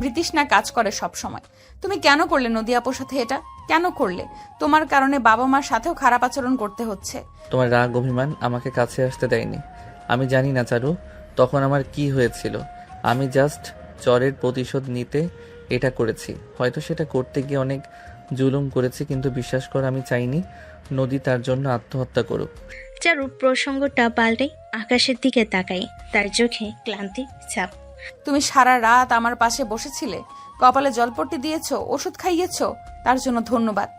বৃতৃষ্ণা কাজ করে সব সময়। তুমি কেন করলে নদী আপুর সাথে এটা? কেন করলে? তোমার কারণে বাবা মার সাথেও খারাপ আচরণ করতে হচ্ছে। তোমার রাগ অভিমান আমাকে কাছে আসতে দেয়নি। আমি জানি না চারু তখন আমার কি হয়েছিল। আমি জাস্ট চরের প্রতিশোধ নিতে এটা করেছি। হয়তো সেটা করতে গিয়ে অনেক জুলুম করেছি, কিন্তু বিশ্বাস কর আমি চাইনি নদী তার জন্য আত্মহত্যা করুক। চারু প্রসঙ্গটা পাল্টে আকাশের দিকে তাকায়, তার চোখে ক্লান্তি ছাপ। তুমি সারা রাত আমার পাশে বসেছিলে, কপালে জলপট্টি দিয়েছো, ওষুধ খাইয়েছো, তার জন্য ধন্যবাদ।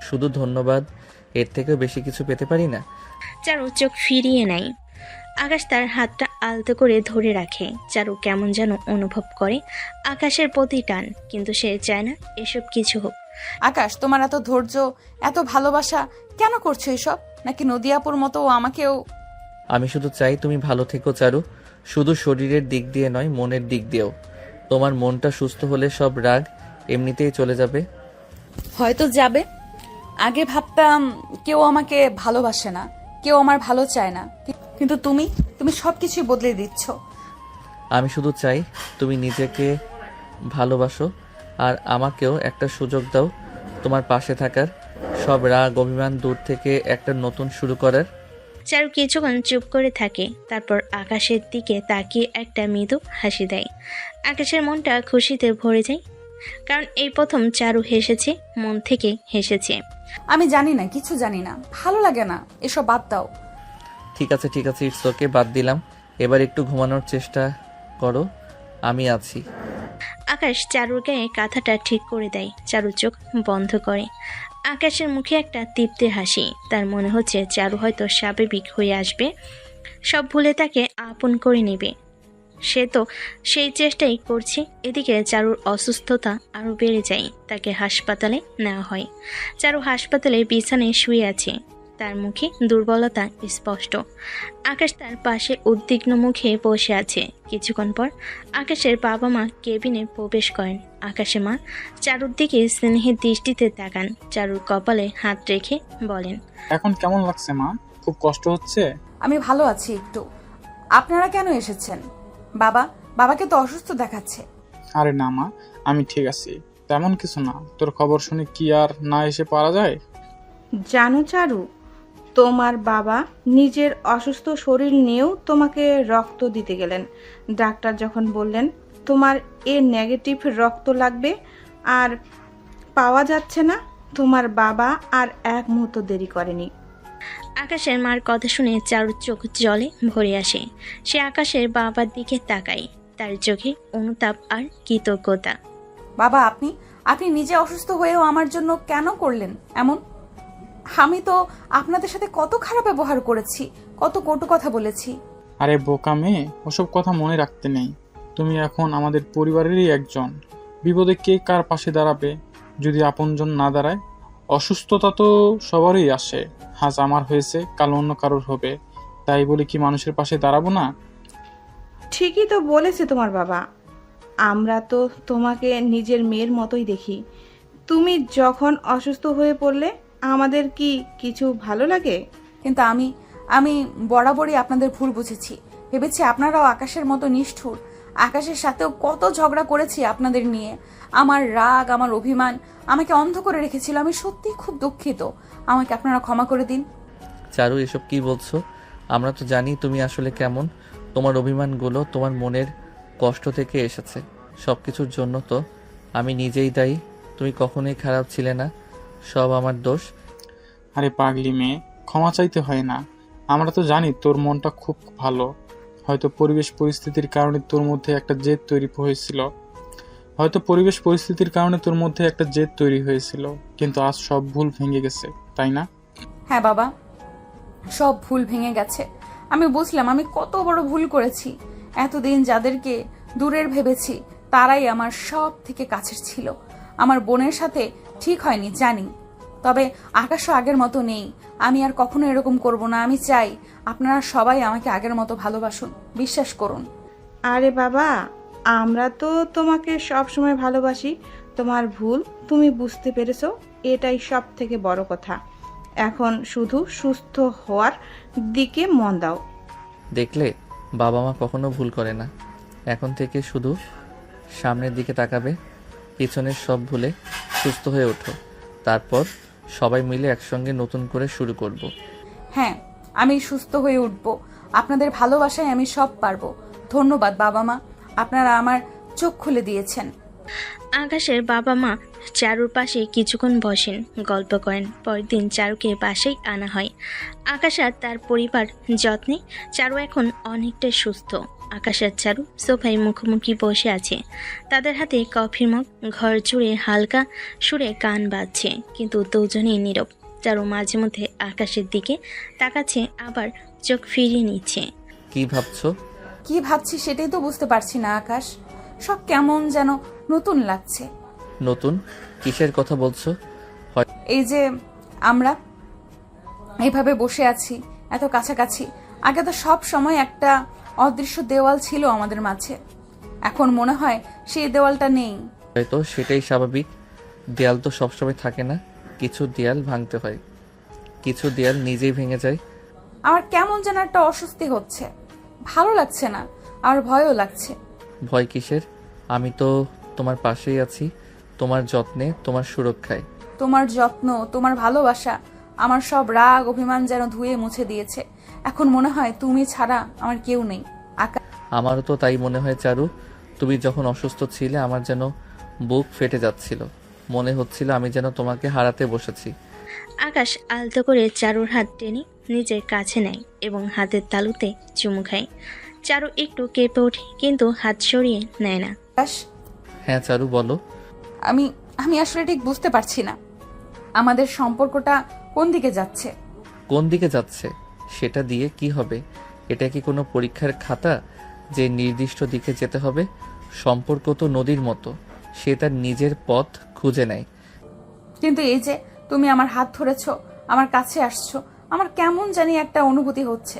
শুধু ধন্যবাদ? এর থেকেও বেশি কিছু পেতে পারি না? চারু চোখ ফিরিয়ে নেয়। আকাশ তার হাতটা আলতো করে ধরে রাখে। চারু কেমন যেন অনুভব করে আকাশের প্রতি টান, কিন্তু সে চায় না এসব কিছু হোক। আকাশ, তোমার এত ধৈর্য, এত ভালোবাসা, কেন করছো এসব? নাকি নদিয়াপুর মতো আমাকেও? আমি শুধু চাই তুমি ভালো থেকো চারু, শুধু শরীরের দিক দিয়ে নয়, মনের দিক দিয়েও। তোমার মনটা সুস্থ হলে সব রাগ এমনিতেই চলে যাবে। হয়তো যাবে। আগে ভাবতাম কেউ আমাকে ভালোবাসে না, কেউ আমার ভালো চায় না, কিন্তু তুমি সবকিছুই বদলে দিচ্ছ। আমি শুধু চাই তুমি নিজেকে ভালোবাসো আর আমাকেও একটা সুযোগ দাও তোমার পাশে থাকার, সব রাগ অভিমান দূর থেকে একটা নতুন শুরু করার। চারু কিছুক্ষণ চুপ করে থাকে, তারপর আকাশের দিকে তাকিয়ে একটা মৃদু হাসি দেয়। আকাশের মনটা খুশিতে ভরে যায়, কারণ এই প্রথম চারু হেসেছে, মন থেকে হেসেছে। আমি জানি না, কিছু জানি না, ভালো লাগে না, এসব বাদ দাও। ঠিক আছে ইটস ওকে, বাদ দিলাম। এবার একটু ঘুমানোর চেষ্টা করো, আমি আছি। আকাশ চারুর গায়ে কাঁথাটা ঠিক করে দেয়। চারু চোখ বন্ধ করে। আকাশের মুখে একটা তৃপ্তির হাসি। তার মনে হচ্ছে চারু হয়তো স্বাভাবিক হয়ে আসবে, সব ভুলে তাকে আপন করে নেবে। সে তো সেই চেষ্টাই করছে। এদিকে চারুর অসুস্থতা আরও বেড়ে যায়। তাকে হাসপাতালে নেওয়া হয়। চারু হাসপাতালে বিছানায় শুয়ে আছে, তার মুখে দুর্বলতা স্পষ্ট। আকাশ তার পাশে উদ্বিগ্ন মুখে বসে আছে। কিছুক্ষণ পর আকাশের বাবা মা কেবিনে প্রবেশ করেন। আকাশের মা চারুর দিকে স্নেহের দৃষ্টিতে তাকান। চারুর কপালে হাত রেখে বলেন, এখন কেমন লাগছে মা? খুব কষ্ট হচ্ছে? আমি ভালো আছি একটু। আপনারা কেন এসেছেন? বাবাকে তো অসুস্থ দেখাচ্ছে। আরে না মা, আমি ঠিক আছি, তেমন কিছু না। তোর খবর শুনে কি আর না এসে পারা যায়? জানো চারু, তোমার বাবা নিজের অসুস্থ শরীর নিয়েও তোমাকে রক্ত দিতে গেলেন। ডাক্তার যখন বললেন তোমার এ নেগেটিভ রক্ত লাগবে আর পাওয়া যাচ্ছে না, তোমার বাবা আর এক মুহূর্ত দেরি করেনি। আকাশের মার কথা শুনে চারুর চোখ জলে ভরে আসে। সে আকাশের বাবার দিকে তাকায়, তার চোখে অনুতাপ আর কৃতজ্ঞতা। বাবা, আপনি নিজে অসুস্থ হয়েও আমার জন্য কেন করলেন এমন? আমি তো আপনাদের সাথে কত খারাপ ব্যবহার করেছি, কত কটু কথা বলেছি। আরে বোকা মেয়ে, ওসব কথা মনে রাখতে নেই। তুমি এখন আমাদের পরিবারেরই একজন। বিপদে কে কার পাশে দাঁড়াবে যদি আপনজন না দাঁড়ায়? অসুস্থতা তো সবারই আসে, আজ আমার হয়েছে, কাল অন্য কারোর হবে, তাই বলে কি মানুষের পাশে দাঁড়াবো না? ঠিকই তো বলেছে তোমার বাবা, আমরা তো তোমাকে নিজের মেয়ের মতোই দেখি। তুমি যখন অসুস্থ হয়ে পড়লে আমাদের কি কিছু ভালো লাগে? কিন্তু আমি বরাবরই আপনাদের ভুল বুঝেছি। ভেবেছি আপনারাও আকাশের মতো নিষ্ঠুর। আকাশের সাথেও কত ঝগড়া করেছি আপনাদের নিয়ে। আমার রাগ, আমার অভিমান আমাকে অন্ধ করে রেখেছিল। আমি সত্যিই খুব দুঃখিত। আমাকে আপনারা ক্ষমা করে দিন। চারু, এসব কি বলছো? আমরা তো জানি তুমি আসলে কেমন। তোমার অভিমানগুলো তোমার মনের কষ্ট থেকে এসেছে। সব কিছুর জন্য তো আমি নিজেই দায়ী। তুমি কখনোই খারাপ ছিলে না, সব আমার দোষ। আরে পাগলি মেয়ে, ক্ষমা চাইতে হয় না। আমরা তো জানি তোর মনটা খুব ভালো। হয়তো পরিবেশ পরিস্থিতির কারণে তোর মধ্যে একটা জেদ তৈরি হয়েছিল, কিন্তু আজ সব ভুল ভেঙে গেছে, তাই না? হ্যাঁ বাবা, সব ভুল ভেঙে গেছে। আমি বুঝলাম আমি কত বড় ভুল করেছি। এতদিন যাদেরকে দূরের ভেবেছি তারাই আমার সব থেকে কাছের ছিল। আমার বোনের সাথে ঠিক হয়নি জানি, তবে আকাশও আগের মতো নেই। আমি আর কখনো এরকম করব না। আমি চাই আপনারা সবাই আমাকে আগের মতো ভালোবাসুন, বিশ্বাস করুন। আরে বাবা, আমরা তো তোমাকে সব সময় ভালোবাসি। তোমার ভুল তুমি বুঝতে পেরেছো, এটাই সব থেকে বড় কথা। এখন শুধু সুস্থ হওয়ার দিকে মন দাও। দেখলে, বাবা মা কখনো ভুল করে না। এখন থেকে শুধু সামনের দিকে তাকাবে, পিছনের সব ভুলে সুস্থ হয়ে ওঠো। তারপর সবাই মিলে একসঙ্গে নতুন করে শুরু করব। হ্যাঁ, আমি সুস্থ হয়ে উঠব। আপনাদের ভালোবাসায় আমি সব পারবো। ধন্যবাদ বাবা মা, আপনারা আমার চোখ খুলে দিয়েছেন। আকাশের বাবা মা চারুর পাশে কিছুক্ষণ বসেন, গল্প করেন। পরের দিন চারুকে বাসায় আনা হয়। আকাশ আর তার পরিবার যত্নে চারু এখন অনেকটা সুস্থ। আকাশ আর চারু সোফায় মুখোমুখি বসে আছে। তাদের হাতে কফির মগ, ঘর জুড়ে হালকা সুরে গান বাজছে, কিন্তু দুজনেই নীরব। চারু মাঝে মধ্যে আকাশের দিকে তাকাচ্ছে, আবার চোখ ফিরিয়ে নিচ্ছে। কি ভাবছো? কি ভাবছি সেটাই তো বুঝতে পারছি না আকাশ। সব কেমন যেন নতুন লাগছে। নতুন? কিসের কথা বলছো? এই যে আমরা এইভাবে বসে আছি এত কাছাকাছি। আগে তো সব সময় একটা অদৃশ্য দেওয়াল ছিল আমাদের মাঝে। এখন মনে হয় সেই দেওয়ালটা নেই। হয়তো সেটাই স্বাভাবিক। দেয়াল তো সবসময় থাকে না, কিছু দেয়াল ভাঙতে হয়, কিছু দেয়াল নিজেই ভেঙে যায়। আমার কেমন যেন একটা অস্বস্তি হচ্ছে, ভালো লাগছে না, আর ভয়ও লাগছে। ভয় কিসের? আমি তো তোমার পাশেই আছি, তোমার যত্নে, তোমার সুরক্ষায়। তোমার যত্ন, তোমার ভালোবাসা আমার সব রাগ অভিমান যেন ধুয়ে মুছে দিয়েছে। এখন মনে হয় তুমি ছাড়া আমার কেউ নেই। আমারও তো তাই মনে হয় চারু। তুমি যখন অসুস্থ ছিলে আমার যেন বুক ফেটে যাচ্ছিল। মনে হচ্ছিল আমি যেন তোমাকে হারাতে বসেছি। আকাশ আলতো করে চারুর হাত টেনে নিজের কাছে নেয় এবং হাতের তালুতে চুমু খায়। চারু একটু কেঁপে ওঠে, কিন্তু হাত সরিয়ে নেয় না। হ্যাঁ চারু, বলো। আমি আসলে ঠিক বুঝতে পারছি না আমাদের সম্পর্কটা কোন দিকে যাচ্ছে। কোন দিকে যাচ্ছে সেটা দিয়ে কি হবে? এটা কি কোনো পরীক্ষার খাতা যে নির্দিষ্ট দিকে যেতে হবে? সম্পর্ক তো নদীর মতো, সে তার নিজের পথ খুঁজে নেয়। কিন্তু এই যে তুমি আমার হাত ধরেছো, আমার কাছে আসছো, আমার কেমন জানি একটা অনুভূতি হচ্ছে,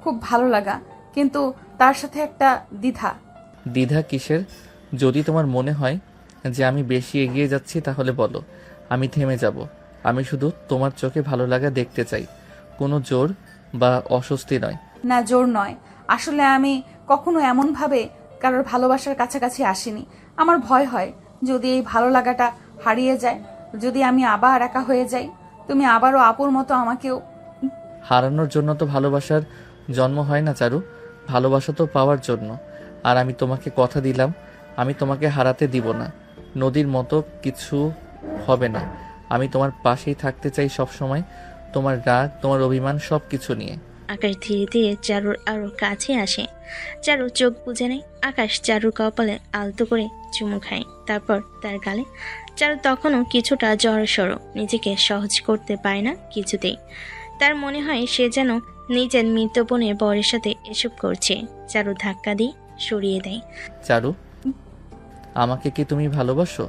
খুব ভালো লাগা, কিন্তু তার সাথে একটা দ্বিধা। দ্বিধা কিসের? যদি তোমার মনে হয় যে আমি বেশি এগিয়ে যাচ্ছি তাহলে বলো, আমি থেমে যাব। আমি শুধু তোমার চোখে ভালো লাগা দেখতে চাই, কোনো জোর বা অস্বস্তি নয়। না, জোর নয়। আসলে আমি কখনো এমন ভাবে কারোর ভালোবাসার কাছাকাছি আসিনি। আমার ভয় হয় যদি এই ভালো লাগাটা হারিয়ে যায়, যদি আমি আবার একা হয়ে যাই, তুমি আবারও আপুর মতো আমাকেও। হারানোর জন্য তো ভালোবাসার জন্ম হয় না চারু, ভালোবাসা তো পাওয়ার জন্য। আর আমি তোমাকে কথা দিলাম আমি তোমাকে হারাতে দিব না। নদীর মতো কিছু হবে না। আমি তোমার পাশেই থাকতে চাই সব সময়, তোমার রাগ, তোমার অভিমান সব কিছু নিয়ে। আকাশ ধীরে ধীরে চারুর আরো কাছে আসে। চারু চোখ বুজে নেয়। আকাশ চারুর কপালে আলতো করে চুমু খায়, তারপর তার গালে। চারু তখনও কিছুটা জড়সড়, নিজেকে সহজ করতে পারে না কিছুতেই। তার মনে হয় সে যেন নিজের মৃত বোনের বরের সাথে এসব করছে। চারু ধাক্কা দিয়ে সরিয়ে দেয়। চারু, আমাকে কি তুমি ভালোবাসো?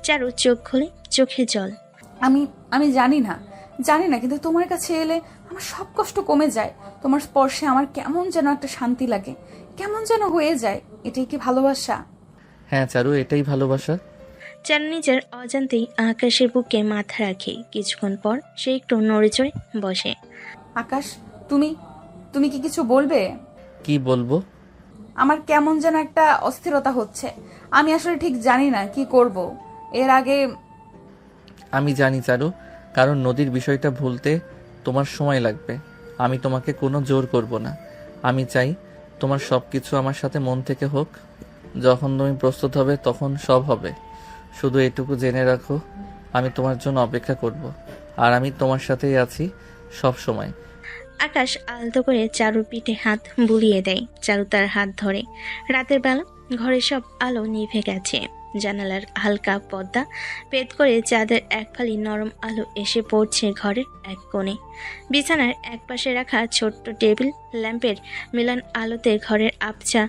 চারু চোখ খুলে, চোখে জল। আমি জানি না, কিন্তু তোমার কাছে এলে আমার সব কষ্ট কমে যায়। তোমার স্পর্শে আমার কেমন যেন একটা শান্তি লাগে, কেমন যেন হয়ে যায়। এটাই কি ভালোবাসা? হ্যাঁ চারু, এটাই ভালোবাসা। চারু নিজের অজান্তেই আকাশের বুকে মাথা রাখে। কিছুক্ষণ পর সে একটু নড়ে চড়ে বসে। আকাশ, তুমি কি কিছু বলবে? কি বলবো? আমার কেমন যেন একটা অস্থিরতা হচ্ছে। আমি আসলে ঠিক জানি না কি করব। এর আগে আমি জানি চারু, কারণ নদীর বিষয়টা ভুলতে তোমার সময় লাগবে। আমি তোমাকে কোনো জোর করব না। আমি চাই তোমার সব কিছু আমার সাথে মন থেকে হোক। যখন তুমি প্রস্তুত হবে তখন সব হবে। শুধু এটুকু জেনে রাখো, আমি তোমার জন্য অপেক্ষা করব, আর আমি তোমার সাথেই আছি সব সময়। আকাশ আলতো করে চারুর পিঠে হাত বুলিয়ে দেয়। চারু তার হাত ধরে। রাতের বেলা ঘরের সব আলো নিভে গেছে। জানালার হালকা পর্দা ভেদ করে চাঁদের এক ফালি নরম আলো এসে পড়ছে ঘরের এক কোণে। বিছানার একপাশে রাখা ছোট্ট টেবিল ল্যাম্পের মিলন আলোতে ঘরের আবছা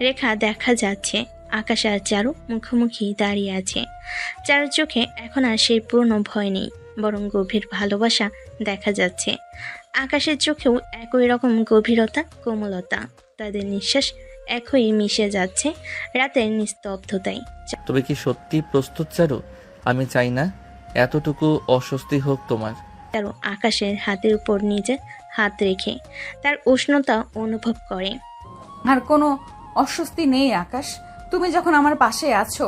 রেখা দেখা যাচ্ছে। আকাশ আর চারু মুখোমুখি দাঁড়িয়ে আছে। চারুর চোখে এখন আর সেই পুরনো ভয় নেই, বরং গভীর ভালোবাসা দেখা যাচ্ছে। আকাশের চোখেও একই রকম গভীরতা, কোমলতা। তাদের নিঃশ্বাস একই মিশে যাচ্ছে রাতের নিস্তব্ধতায়। তবে কি সত্যি প্রস্তুত চারু? আমি চাই না এতটুকু অস্বস্তি হোক তোমার। চারু আকাশের হাতের উপর নিজের হাত রেখে তার উষ্ণতা অনুভব করে। আর কোনো অস্বস্তি নেই আকাশ। তুমি যখন আমার পাশে আছো,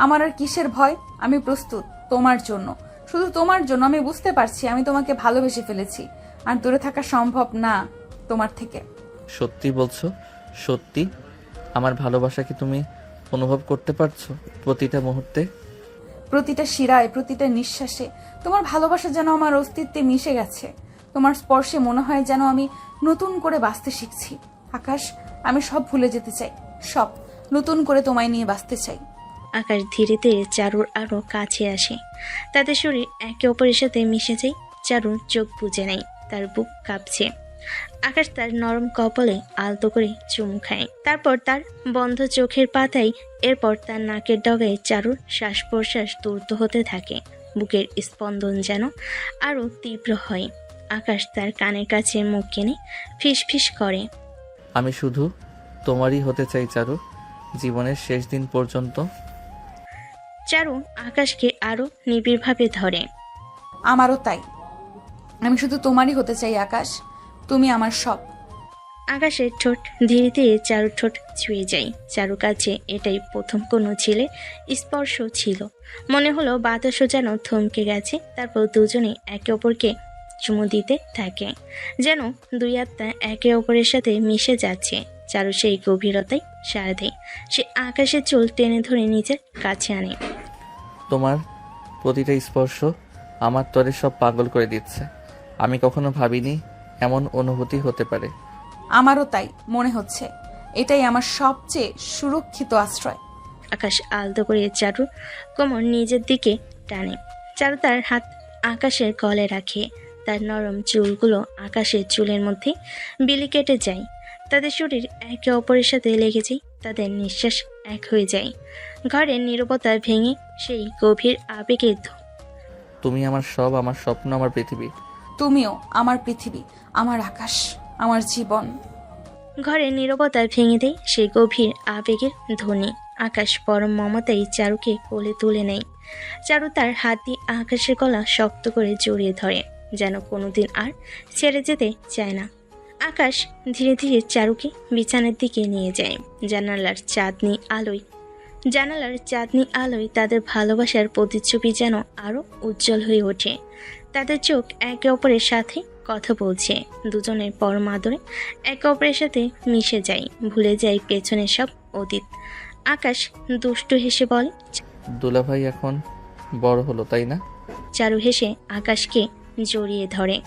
আমার আর কিসের ভয়? আমি প্রস্তুত তোমার জন্য, শুধু তোমার জন্য। আমি বুঝতে পারছি আমি তোমাকে ভালোবেসে ফেলেছি, আর দূরে থাকা সম্ভব না তোমার থেকে। সত্যি বলছো? সত্যি? আমার ভালোবাসা কি তুমি অনুভব করতে পারছো প্রতিটা মুহূর্তে? প্রতিটা শিরায়, প্রতিটা নিঃশ্বাসে তোমার ভালোবাসা যেন আমার অস্তিত্বে মিশে গেছে। তোমার স্পর্শে মনে হয় যেন আমি নতুন করে বাঁচতে শিখছি। আকাশ, আমি সব ভুলে যেতে চাই, সব নতুন করে তোমায় নিয়ে বাঁচতে চাই। আকাশ ধীরে ধীরে চারুর আরো কাছে আসে। তাদের শরীর একে অপরের সাথে মিশে যায়। চারু চোখ বুজে নেয়, তার বুক কাঁপছে। আকাশ তার নরম কপালে আলতো করে চুমু খায়। তারপর তার বন্ধ চোখের পাতায়, এরপর তার নাকের ডগায় চারুর শ্বাস প্রশ্বাস দ্রুত হতে থাকে। বুকের স্পন্দন যেন আরো তীব্র হয়। আকাশ তার কানের কাছে মুখ কেনে ফিস ফিস করে, আমি শুধু তোমারই হতে চাই চারু, জীবনের শেষ দিন পর্যন্ত। চারু আকাশকে আরো নিবিড়ভাবে ধরে। আমারও তাই। আমি শুধু তোমারই হতে চাই আকাশ, তুমি আমার সব। আকাশের ঠোঁট ধীরে ধীরে চারু ঠোঁট ছুঁয়ে যায়। চারু কাছে এটাই প্রথম কোনো ছেলের স্পর্শ ছিল। মনে হলো বাতাসও যেন থমকে গেছে। তারপর দুজনে একে অপরকে চুমু দিতে থাকে, যেন দুই আত্মা একে অপরের সাথে মিশে যাচ্ছে। চারু সেই গভীরতায় সাড়া দেয়। সে আকাশের চুল টেনে ধরে নিজের কাছে আনে। তোমার প্রতিটা স্পর্শ আমার তরে সব পাগল করে দিচ্ছে। আমি কখনো ভাবিনি এমন অনুভূতি হতে পারে। আমারও তাই মনে হচ্ছে। এটাই আমার সবচেয়ে সুরক্ষিত আশ্রয়। আকাশ আলতো করে চারু কোমর নিজের দিকে টানে। চারু তার হাত আকাশের গলে রাখে। তার নরম চুলগুলো আকাশের চুলের মধ্যে বিলি কেটে যায়। তাদের শরীর একে অপরের সাথে লেগে যায়। তাদের নিঃশ্বাস এক হয়ে যায়। ঘরের নীরবতা ভেঙে সেই গভীর আবেগে তুমি আমার সব, আমার স্বপ্ন, আমার পৃথিবী। তুমিও আমার পৃথিবী, আমার আকাশ, আমার জীবন। ঘরের নীরবতা ভেঙে দেয় সেই গভীর আবেগের ধ্বনি। আকাশ পরম মমতায় চারুকে কোলে তুলে নেয়। চারু তার হাত দিয়ে আকাশের গলা শক্ত করে জড়িয়ে ধরে, যেন কোনোদিন আর ছেড়ে যেতে চায় না। আকাশ ধীরে ধীরে চারুকে বিছানার দিকে নিয়ে যায়। জানালার চাঁদনি আলোয় তাদের ভালোবাসার প্রতিচ্ছবি যেন আরো উজ্জ্বল হয়ে ওঠে। তাদের চোখ একে অপরের সাথে কথা বলছে। দুজনের পরম আদরে একে অপরের সাথে মিশে যায়, ভুলে যায় পেছনের সব অতীত। আকাশ দুষ্টু হেসে বলে, দুলাভাই এখন বড় হলো, তাই না? চারু হেসে আকাশকে জড়িয়ে ধরে।